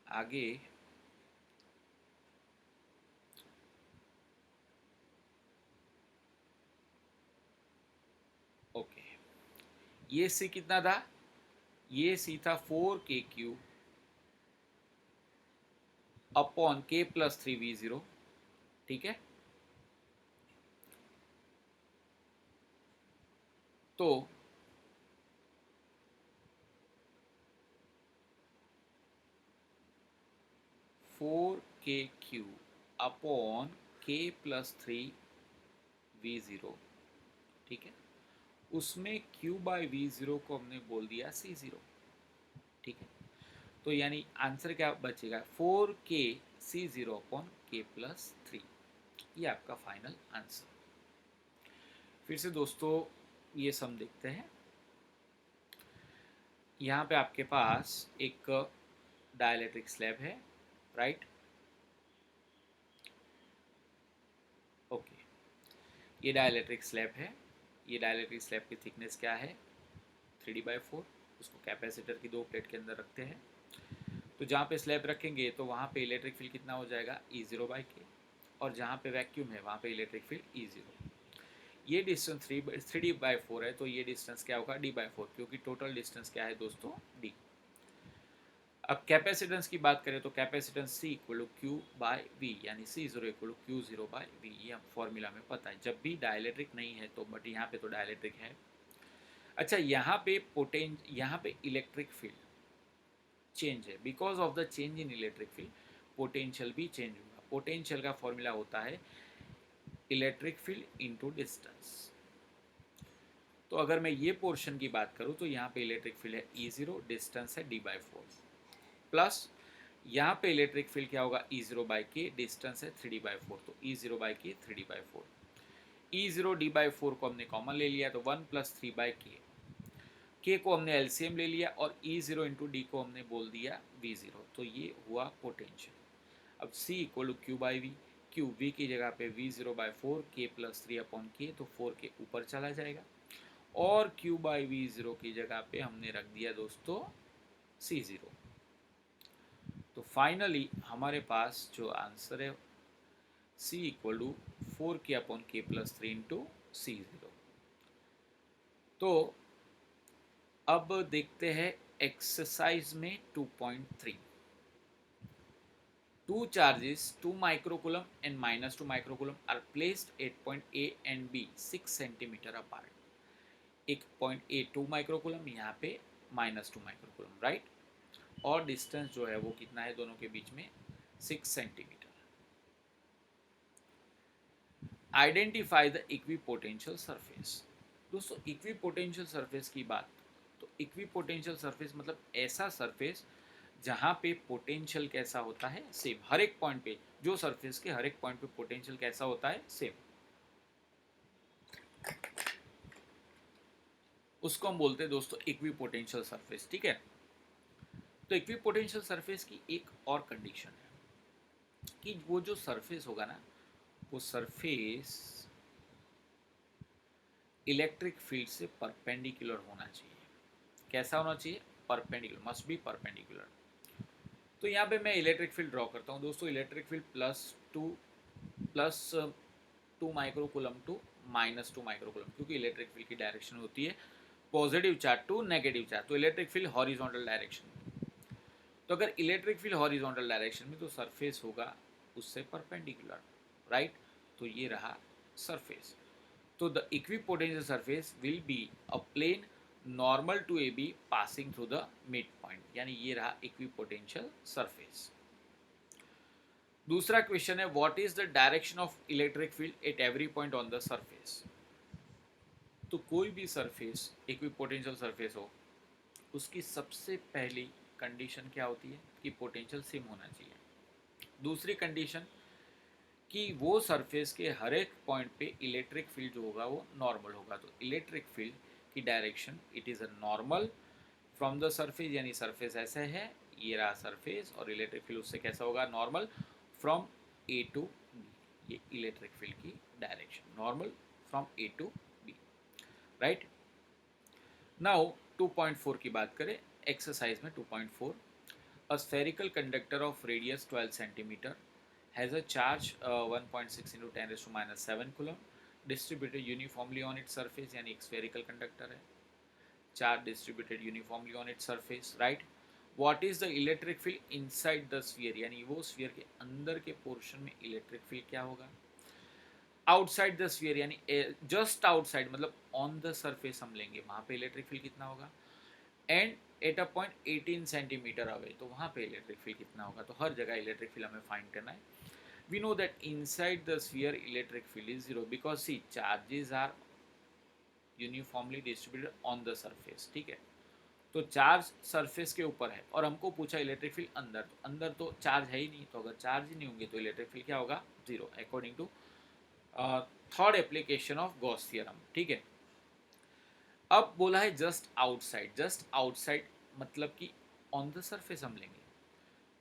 आगे ओके, ये सी कितना था, ये सी था 4kq अपॉन k + 3 V0। ठीक है, तो फोर के क्यू अपॉन k + 3 V0। ठीक है, उसमें Q/V0 को हमने बोल दिया C0। ठीक है, तो यानी आंसर क्या बचेगा, 4k C0 अपॉन k + 3, ये आपका फाइनल आंसर। फिर से दोस्तों ये सम देखते हैं। यहाँ पे आपके पास एक डाइलेक्ट्रिक स्लैब है, राइट। ओके, ये डाइलेक्ट्रिक स्लैब है, ये डाइलेक्ट्रिक स्लैब की थिकनेस क्या है 3d/4, उसको कैपेसिटर की दो प्लेट के अंदर रखते हैं। तो जहाँ पे स्लैब रखेंगे तो वहाँ पे इलेक्ट्रिक फील्ड कितना हो जाएगा E0/k, और जहाँ पे वैक्यूम है वहाँ पे इलेक्ट्रिक फील्ड E0। ये डिस्टेंस 3d/4 है, तो ये डिस्टेंस क्या होगा d/4, क्योंकि टोटल डिस्टेंस क्या है दोस्तों d। अब कैपेसिटेंस की बात करें तो कैपेसिटेंस C = Q/V, यानी C0 = Q0/V, ये हम फॉर्मूला में पता है, जब भी डाइलेक्ट्रिक नहीं है तो, बट यहाँ पे तो डाइलेक्ट्रिक है। अच्छा, यहाँ पे इलेक्ट्रिक फील्ड चेंज है, because of the change in electric field potential भी चेंज होगा। पोटेंशियल का फॉर्मूला होता है इलेक्ट्रिक फील्ड इनटू डिस्टेंस। तो अगर मैं ये पोर्शन की बात करूँ तो यहाँ पे इलेक्ट्रिक फील्ड है E0, डिस्टेंस है d/4, प्लस यहाँ पे इलेक्ट्रिक फील्ड क्या होगा E0/k, डिस्टेंस है 3d/4, तो E0/k 3d/4। E0 d/4 को हमने कॉमन ले लिया, तो 1 + 3/k, k को हमने एलसीएम ले लिया, और E0 इंटू डी को हमने बोल दिया V0, तो ये हुआ पोटेंशियल। अब C = Q/V, Q V की जगह पे V0/4 k + 3/k, तो 4 के ऊपर चला जाएगा, और Q/V0 की जगह पे हमने रख दिया दोस्तों C0। तो फाइनली हमारे पास जो आंसर है C = 4k/k + 3 इंटू C0। तो अब देखते हैं एक्सरसाइज में 2.3। Two charges 2 microcoulomb and -2 microcoulomb are placed at point A and B 6 cm apart. एक पॉइंट A 2 माइक्रोकूलम, यहाँ पे -2 माइक्रोकूलम, राइट, और डिस्टेंस जो है वो कितना है दोनों के बीच में 6 centimetre. Identify the equipotential surface. दोस्तों इक्विपोटेंशियल सरफेस की बात, तो इक्विपोटेंशियल सरफेस मतलब ऐसा सरफेस जहाँ पे पोटेंशियल कैसा होता है सेम, हर एक पॉइंट पे, जो सरफेस के हर एक पॉइंट पे पोटेंशियल कैसा होता है सेम, उसको हम बोलते हैं दोस्तों इक्विपोटेंशियल सरफेस। ठीक है, तो इक्विपोटेंशियल सरफेस की एक और कंडीशन है कि वो जो सरफेस होगा ना, वो सरफेस इलेक्ट्रिक फील्ड से परपेंडिकुलर होना चाहिए। कैसा होना चाहिए? Perpendicular, must be perpendicular. तो यहाँ पे मैं इलेक्ट्रिक फील्ड ड्रॉ करता हूँ दोस्तों। Electric field plus 2 microcoulomb to -2 microcoulomb, क्योंकि इलेक्ट्रिक फील्ड की डायरेक्शन होती है positive charge to negative charge, तो इलेक्ट्रिक फील्ड हॉरिजॉन्टल डायरेक्शन में। तो अगर इलेक्ट्रिक फील्ड हॉरिजॉन्टल डायरेक्शन में, तो सरफेस होगा उससे परपेंडिकुलर, राइट। तो ये रहा सरफेस। तो the equipotential surface will be a plane normal to A B passing through the mid point, यानी ये रहा इक्विपोटेंशियल सरफेस। दूसरा क्वेश्चन है, what is the direction of electric field at every point on the surface. तो कोई भी सरफेस इक्विपोटेंशियल सरफेस हो, उसकी सबसे पहली कंडीशन क्या होती है कि पोटेंशियल सेम होना चाहिए। दूसरी कंडीशन कि वो सरफेस के हर एक पॉइंट पे इलेक्ट्रिक फील्ड जो होगा वो नॉर्मल होगा। तो इलेक्ट्रिक फील्ड की direction it is a normal from the surface, यानी सरफेस ऐसे है, ये रहा सरफेस, और इलेक्ट्रिक फील्ड उससे कैसा होगा? Normal from A to B. ये इलेक्ट्रिक फील्ड की direction, normal from A to B, right. Now 2.4 की बात करें, एक्सरसाइज में 2.4, a spherical conductor of radius 12 centimetre has a charge 1.6 into 10 raised to minus 7 coulomb distributed uniformly on its surface, यानी एक spherical conductor है, charge distributed uniformly on its surface, right। what is the electric field inside the sphere, यानी वो sphere के अंदर के portion में electric field क्या होगा। आउटसाइड द स्फीयर यानी जस्ट आउटसाइड, मतलब ऑन द सरफेस हम लेंगे, वहाँ पे इलेक्ट्रिक फील्ड कितना होगा। And at a point 18 centimetre away, तो वहाँ पे इलेक्ट्रिक फील्ड कितना होगा। तो हर जगह इलेक्ट्रिक फील्ड हमें फाइंड करना है। we know that inside the sphere electric field is zero because see charges are uniformly distributed on the surface। ठीक है, तो चार्ज सरफेस के ऊपर है और हमको पूछा इलेक्ट्रिक फील्ड अंदर, तो अंदर तो चार्ज है ही नहीं, तो अगर चार्ज ही नहीं होंगे तो इलेक्ट्रिक फील्ड क्या होगा? Zero, according to third application of Gauss theorem. ठीक है, अब बोला है जस्ट आउटसाइड। जस्ट आउटसाइड मतलब कि ऑन द सरफेस हम लेंगे,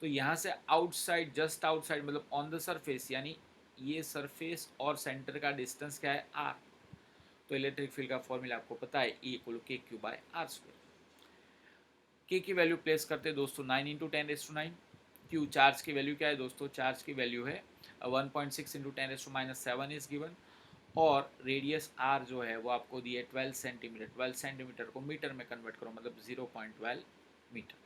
तो यहाँ से आउटसाइड, जस्ट आउटसाइड मतलब ऑन द सरफेस, यानी ये सरफेस और सेंटर का डिस्टेंस क्या है? आर। तो इलेक्ट्रिक फील्ड का फॉर्मूला आपको पता है, ई इक्वल के क्यू बाय आर स्क्वायर। के की वैल्यू प्लेस करते हैं दोस्तों 9 इंटू 10⁻⁹। क्यू चार्ज की वैल्यू क्या है दोस्तों? चार्ज की वैल्यू है 1.6 इंटू 10⁻⁷ इज गिवन, और रेडियस आर जो है वो आपको दिया है 12 सेंटीमीटर। 12 सेंटीमीटर को मीटर में कन्वर्ट करो, मतलब 0.12 मीटर।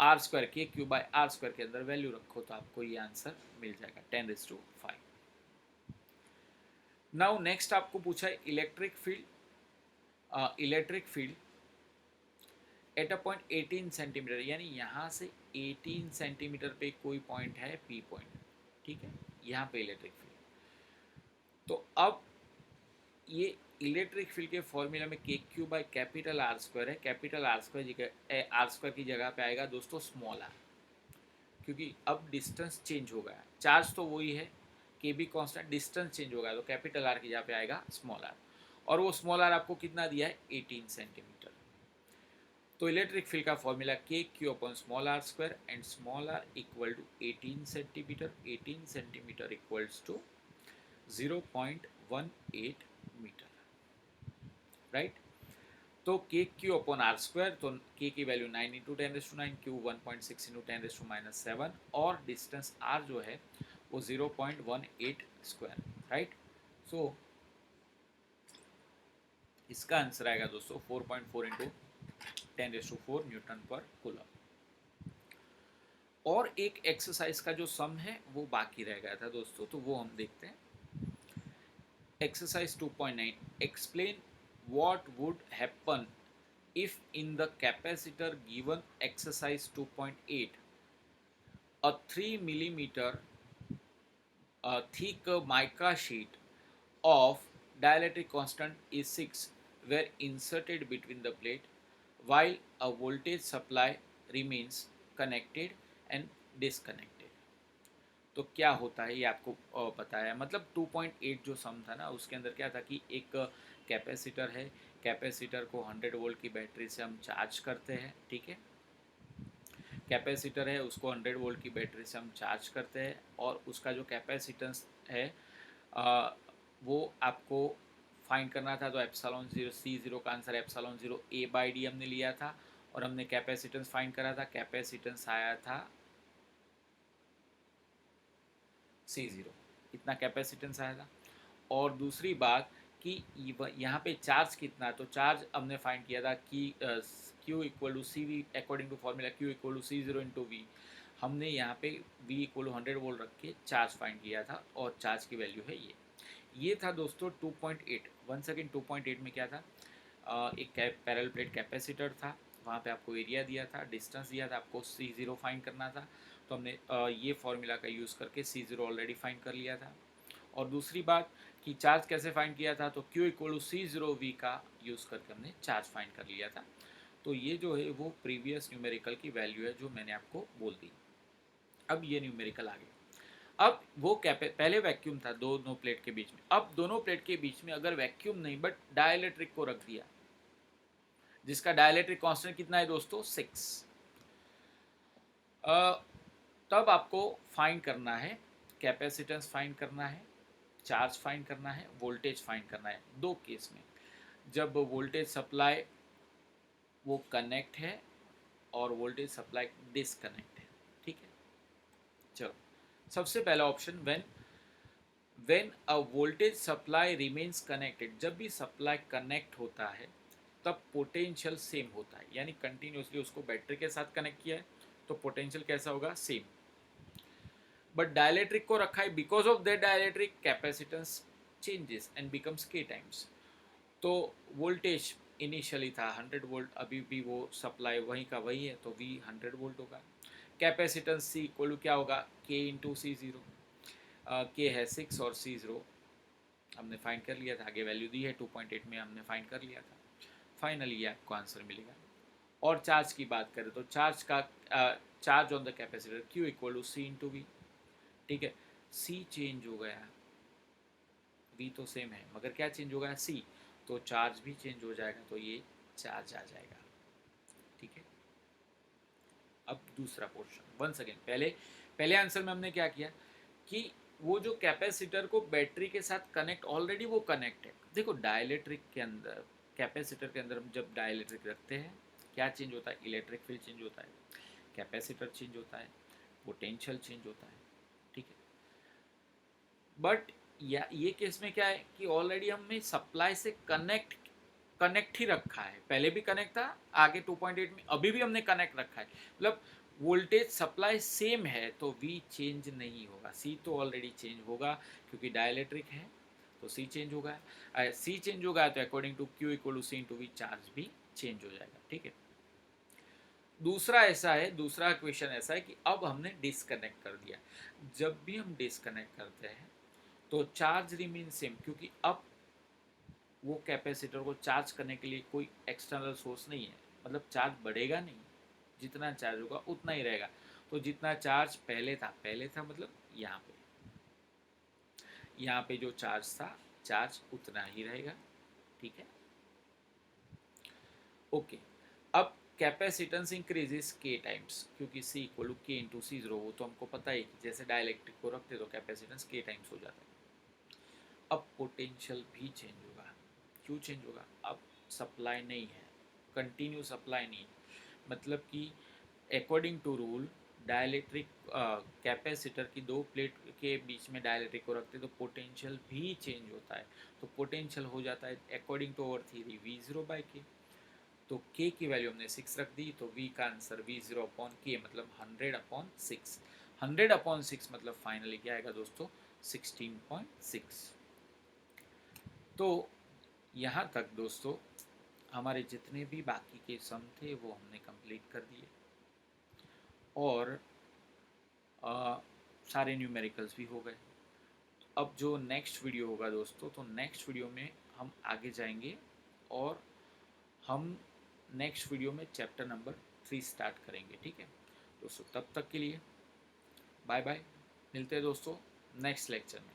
आर स्क्वायर के क्यू बाय आर स्क्वायर के अंदर वैल्यू रखो तो आपको ये आंसर मिल जाएगा 10⁵। नाउ नेक्स्ट आपको पूछा है electric field at a point 18 centimetre, यानी यहाँ से 18 सेंटीमीटर पे कोई पॉइंट है पी पॉइंट। ठीक है, यहाँ पे इलेक्ट्रिक फील्ड। तो अब ये इलेक्ट्रिक फील्ड के फॉर्मूला में K Q by capital R square है। कैपिटल आर स्क्वायर की जगह पे आएगा दोस्तों स्मॉल आर, क्योंकि अब डिस्टेंस चेंज हो गया, चार्ज तो वही है, के बी कॉन्स्टेंट, डिस्टेंस चेंज हो गया, तो कैपिटल आर की जगह पे आएगा स्मॉल आर, और वो स्मॉल आर आपको कितना दिया है? 18 सेंटीमीटर। तो इलेक्ट्रिक फील्ड का formula K Q upon small R square, and small R equal to 18 centimetre. 18 centimetre equals to 0.18 metre, right. तो K Q upon are square, तो के की वैल्यू 9 इंटू 10⁻⁹, क्यू 1.6 इंटू 10⁻⁷, और डिस्टेंस आर जो है वो 0.18 स्क्वायर, राइट। सो इसका आंसर आएगा दोस्तों 4.4 इंटू 10⁴ न्यूटन पर कूलम। और एक एक्सरसाइज का जो सम है वो बाकी रह गया था दोस्तों, तो वो हम देखते हैं। Exercise 2.9, explain what would happen if in the capacitor given exercise 2.8 a 3 millimeter thick mica sheet of dielectric constant is 6 were inserted between the plate while a voltage supply remains connected and disconnected. तो क्या होता है ये आपको बताया, मतलब 2.8 जो सम था ना उसके अंदर क्या था कि एक कैपेसिटर है, कैपेसिटर को 100 वोल्ट की बैटरी से हम चार्ज करते हैं, ठीक है। कैपेसिटर है उसको 100 वोल्ट की बैटरी से हम चार्ज करते हैं और उसका जो कैपेसिटेंस है वो आपको फाइंड करना था। तो एप्सिलॉन जीरो सी जीरो का answer epsilon zero A by D हमने लिया था और हमने कैपेसिटेंस फाइंड करा था, कैपेसिटेंस आया था सी जीरो, इतना कैपेसिटेंस आया था। और दूसरी बात कि यहाँ पे चार्ज कितना है, तो चार्ज हमने फाइंड किया था कि Q equal to C V according to formula Q equal to C zero into V. हमने यहाँ पे V इक्वल टू 100 वोल्ट रख के चार्ज फाइंड किया था और चार्ज की वैल्यू है ये था दोस्तों 2.8। वन सेकेंड 2.8 में क्या था, एक पैरेलल प्लेट कैपेसिटर था, वहाँ पे आपको एरिया दिया था, डिस्टेंस दिया था, आपको सी ज़ीरो फाइंड करना था। तो हमने ये फॉर्मूला का यूज़ करके सी ज़ीरो ऑलरेडी फाइंड कर लिया था। और दूसरी बात कि चार्ज कैसे फाइंड किया था, तो Q equal to C zero V का यूज़ करके हमने चार्ज फाइंड कर लिया था। तो ये जो है वो प्रीवियस न्यूमेरिकल की वैल्यू है जो मैंने आपको बोल दी। अब ये न्यूमेरिकल आ गया। अब वो पहले वैक्यूम था दोनों प्लेट के बीच में, अब दोनों प्लेट के बीच में अगर वैक्यूम नहीं बट डाइलेक्ट्रिक को रख दिया, जिसका डाइलेक्ट्रिक कांस्टेंट कितना है दोस्तों 6, तब आपको फाइंड करना है, कैपेसिटेंस फाइंड करना है, चार्ज फाइंड करना है, वोल्टेज फाइंड करना है। दो केस में, जब वोल्टेज सप्लाई वो कनेक्ट है और वोल्टेज सप्लाई डिसकनेक्ट है, ठीक है। चलो सबसे पहला option, when a voltage supply remains connected, जब भी सप्लाई कनेक्ट होता है तब पोटेंशियल सेम होता है, यानी कंटिन्यूसली उसको बैटरी के साथ कनेक्ट किया है तो पोटेंशियल कैसा होगा, सेम। बट डाइलेक्ट्रिक को रखा है, because of that dielectric capacitance changes and becomes के टाइम्स। तो वोल्टेज इनिशियली था 100 वोल्ट, अभी भी वो सप्लाई वहीं का वही है, तो वी 100 वोल्ट होगा। कैपेसिटेंस सी इक्वल क्या होगा, के इंटू सी ज़ीरो, के है 6 और सी ज़ीरो हमने फाइंड कर लिया था, आगे वैल्यू दी है 2.8 में हमने फाइंड कर लिया था। फाइनली ये आपको आंसर मिलेगा। और चार्ज की बात करें तो चार्ज का charge on the capacitor Q equal to C into V, ठीक है। सी चेंज हो गया, वी तो सेम है मगर क्या चेंज हो गया, सी, तो चार्ज भी चेंज हो जाएगा, तो ये चार्ज आ जाएगा, ठीक है। अब दूसरा पोर्शन, वन सेकेंड, पहले पहले आंसर में हमने क्या किया कि वो जो कैपेसिटर को बैटरी के साथ कनेक्ट, ऑलरेडी वो कनेक्ट है। देखो डाइलेक्ट्रिक के अंदर, कैपेसिटर के अंदर हम जब डाइलेक्ट्रिक रखते हैं क्या चेंज होता है, इलेक्ट्रिक फील्ड चेंज होता है, कैपेसिटर चेंज होता है, पोटेंशियल चेंज होता है, ठीक है। बट या ये केस में क्या है कि ऑलरेडी हमने सप्लाई से कनेक्ट ही रखा है, पहले भी कनेक्ट था, आगे 2.8 में अभी भी हमने कनेक्ट रखा है, मतलब वोल्टेज सप्लाई सेम है तो वी चेंज नहीं होगा, सी तो ऑलरेडी चेंज होगा क्योंकि डाइलेक्ट्रिक है, तो सी चेंज होगा। सी चेंज होगा तो according to Q equal to C into V charge भी चेंज हो जाएगा, ठीक है। दूसरा ऐसा है, दूसरा क्वेश्चन ऐसा है कि अब हमने डिस्कनेक्ट कर दिया। जब भी हम डिस्कनेक्ट करते हैं तो चार्ज रिमेन सेम, क्योंकि अब वो कैपेसिटर को चार्ज करने के लिए कोई एक्सटर्नल सोर्स नहीं है, मतलब चार्ज बढ़ेगा नहीं, जितना चार्ज होगा उतना ही रहेगा। तो जितना चार्ज पहले था मतलब यहाँ पे जो चार्ज था चार्ज उतना ही रहेगा, ठीक है, ओके। अब कैपेसिटेंस इंक्रीजेस के टाइम्स, क्योंकि सी इक्वल टू के इंटू सी जीरो, वो तो हमको पता है कि जैसे डाइलेक्ट्रिक को रखते तो कैपेसिटेंस के टाइम्स हो जाता है। अब पोटेंशियल भी चेंज होगा, क्यों चेंज होगा, अब सप्लाई नहीं है, कंटिन्यू सप्लाई नहीं, मतलब कि according to rule dielectric capacitor की दो प्लेट के बीच में डाइलेक्ट्रिक को रखते तो पोटेंशियल भी चेंज होता है, तो पोटेंशियल हो जाता है according to our theory V zero by K. तो के की वैल्यू हमने 6 रख दी, तो वी का आंसर वी जीरो अपॉन के मतलब 100/6, 100/6 मतलब फाइनली क्या आएगा दोस्तों 16.6। तो यहाँ तक दोस्तों हमारे जितने भी बाकी के सम थे वो हमने कंप्लीट कर दिए और सारे न्यूमेरिकल्स भी हो गए। अब जो नेक्स्ट वीडियो होगा दोस्तों, तो नेक्स्ट वीडियो में हम आगे जाएंगे और हम नेक्स्ट वीडियो में चैप्टर नंबर 3 स्टार्ट करेंगे। ठीक है दोस्तों, तब तक के लिए बाय बाय। मिलते हैं दोस्तों नेक्स्ट लेक्चर में।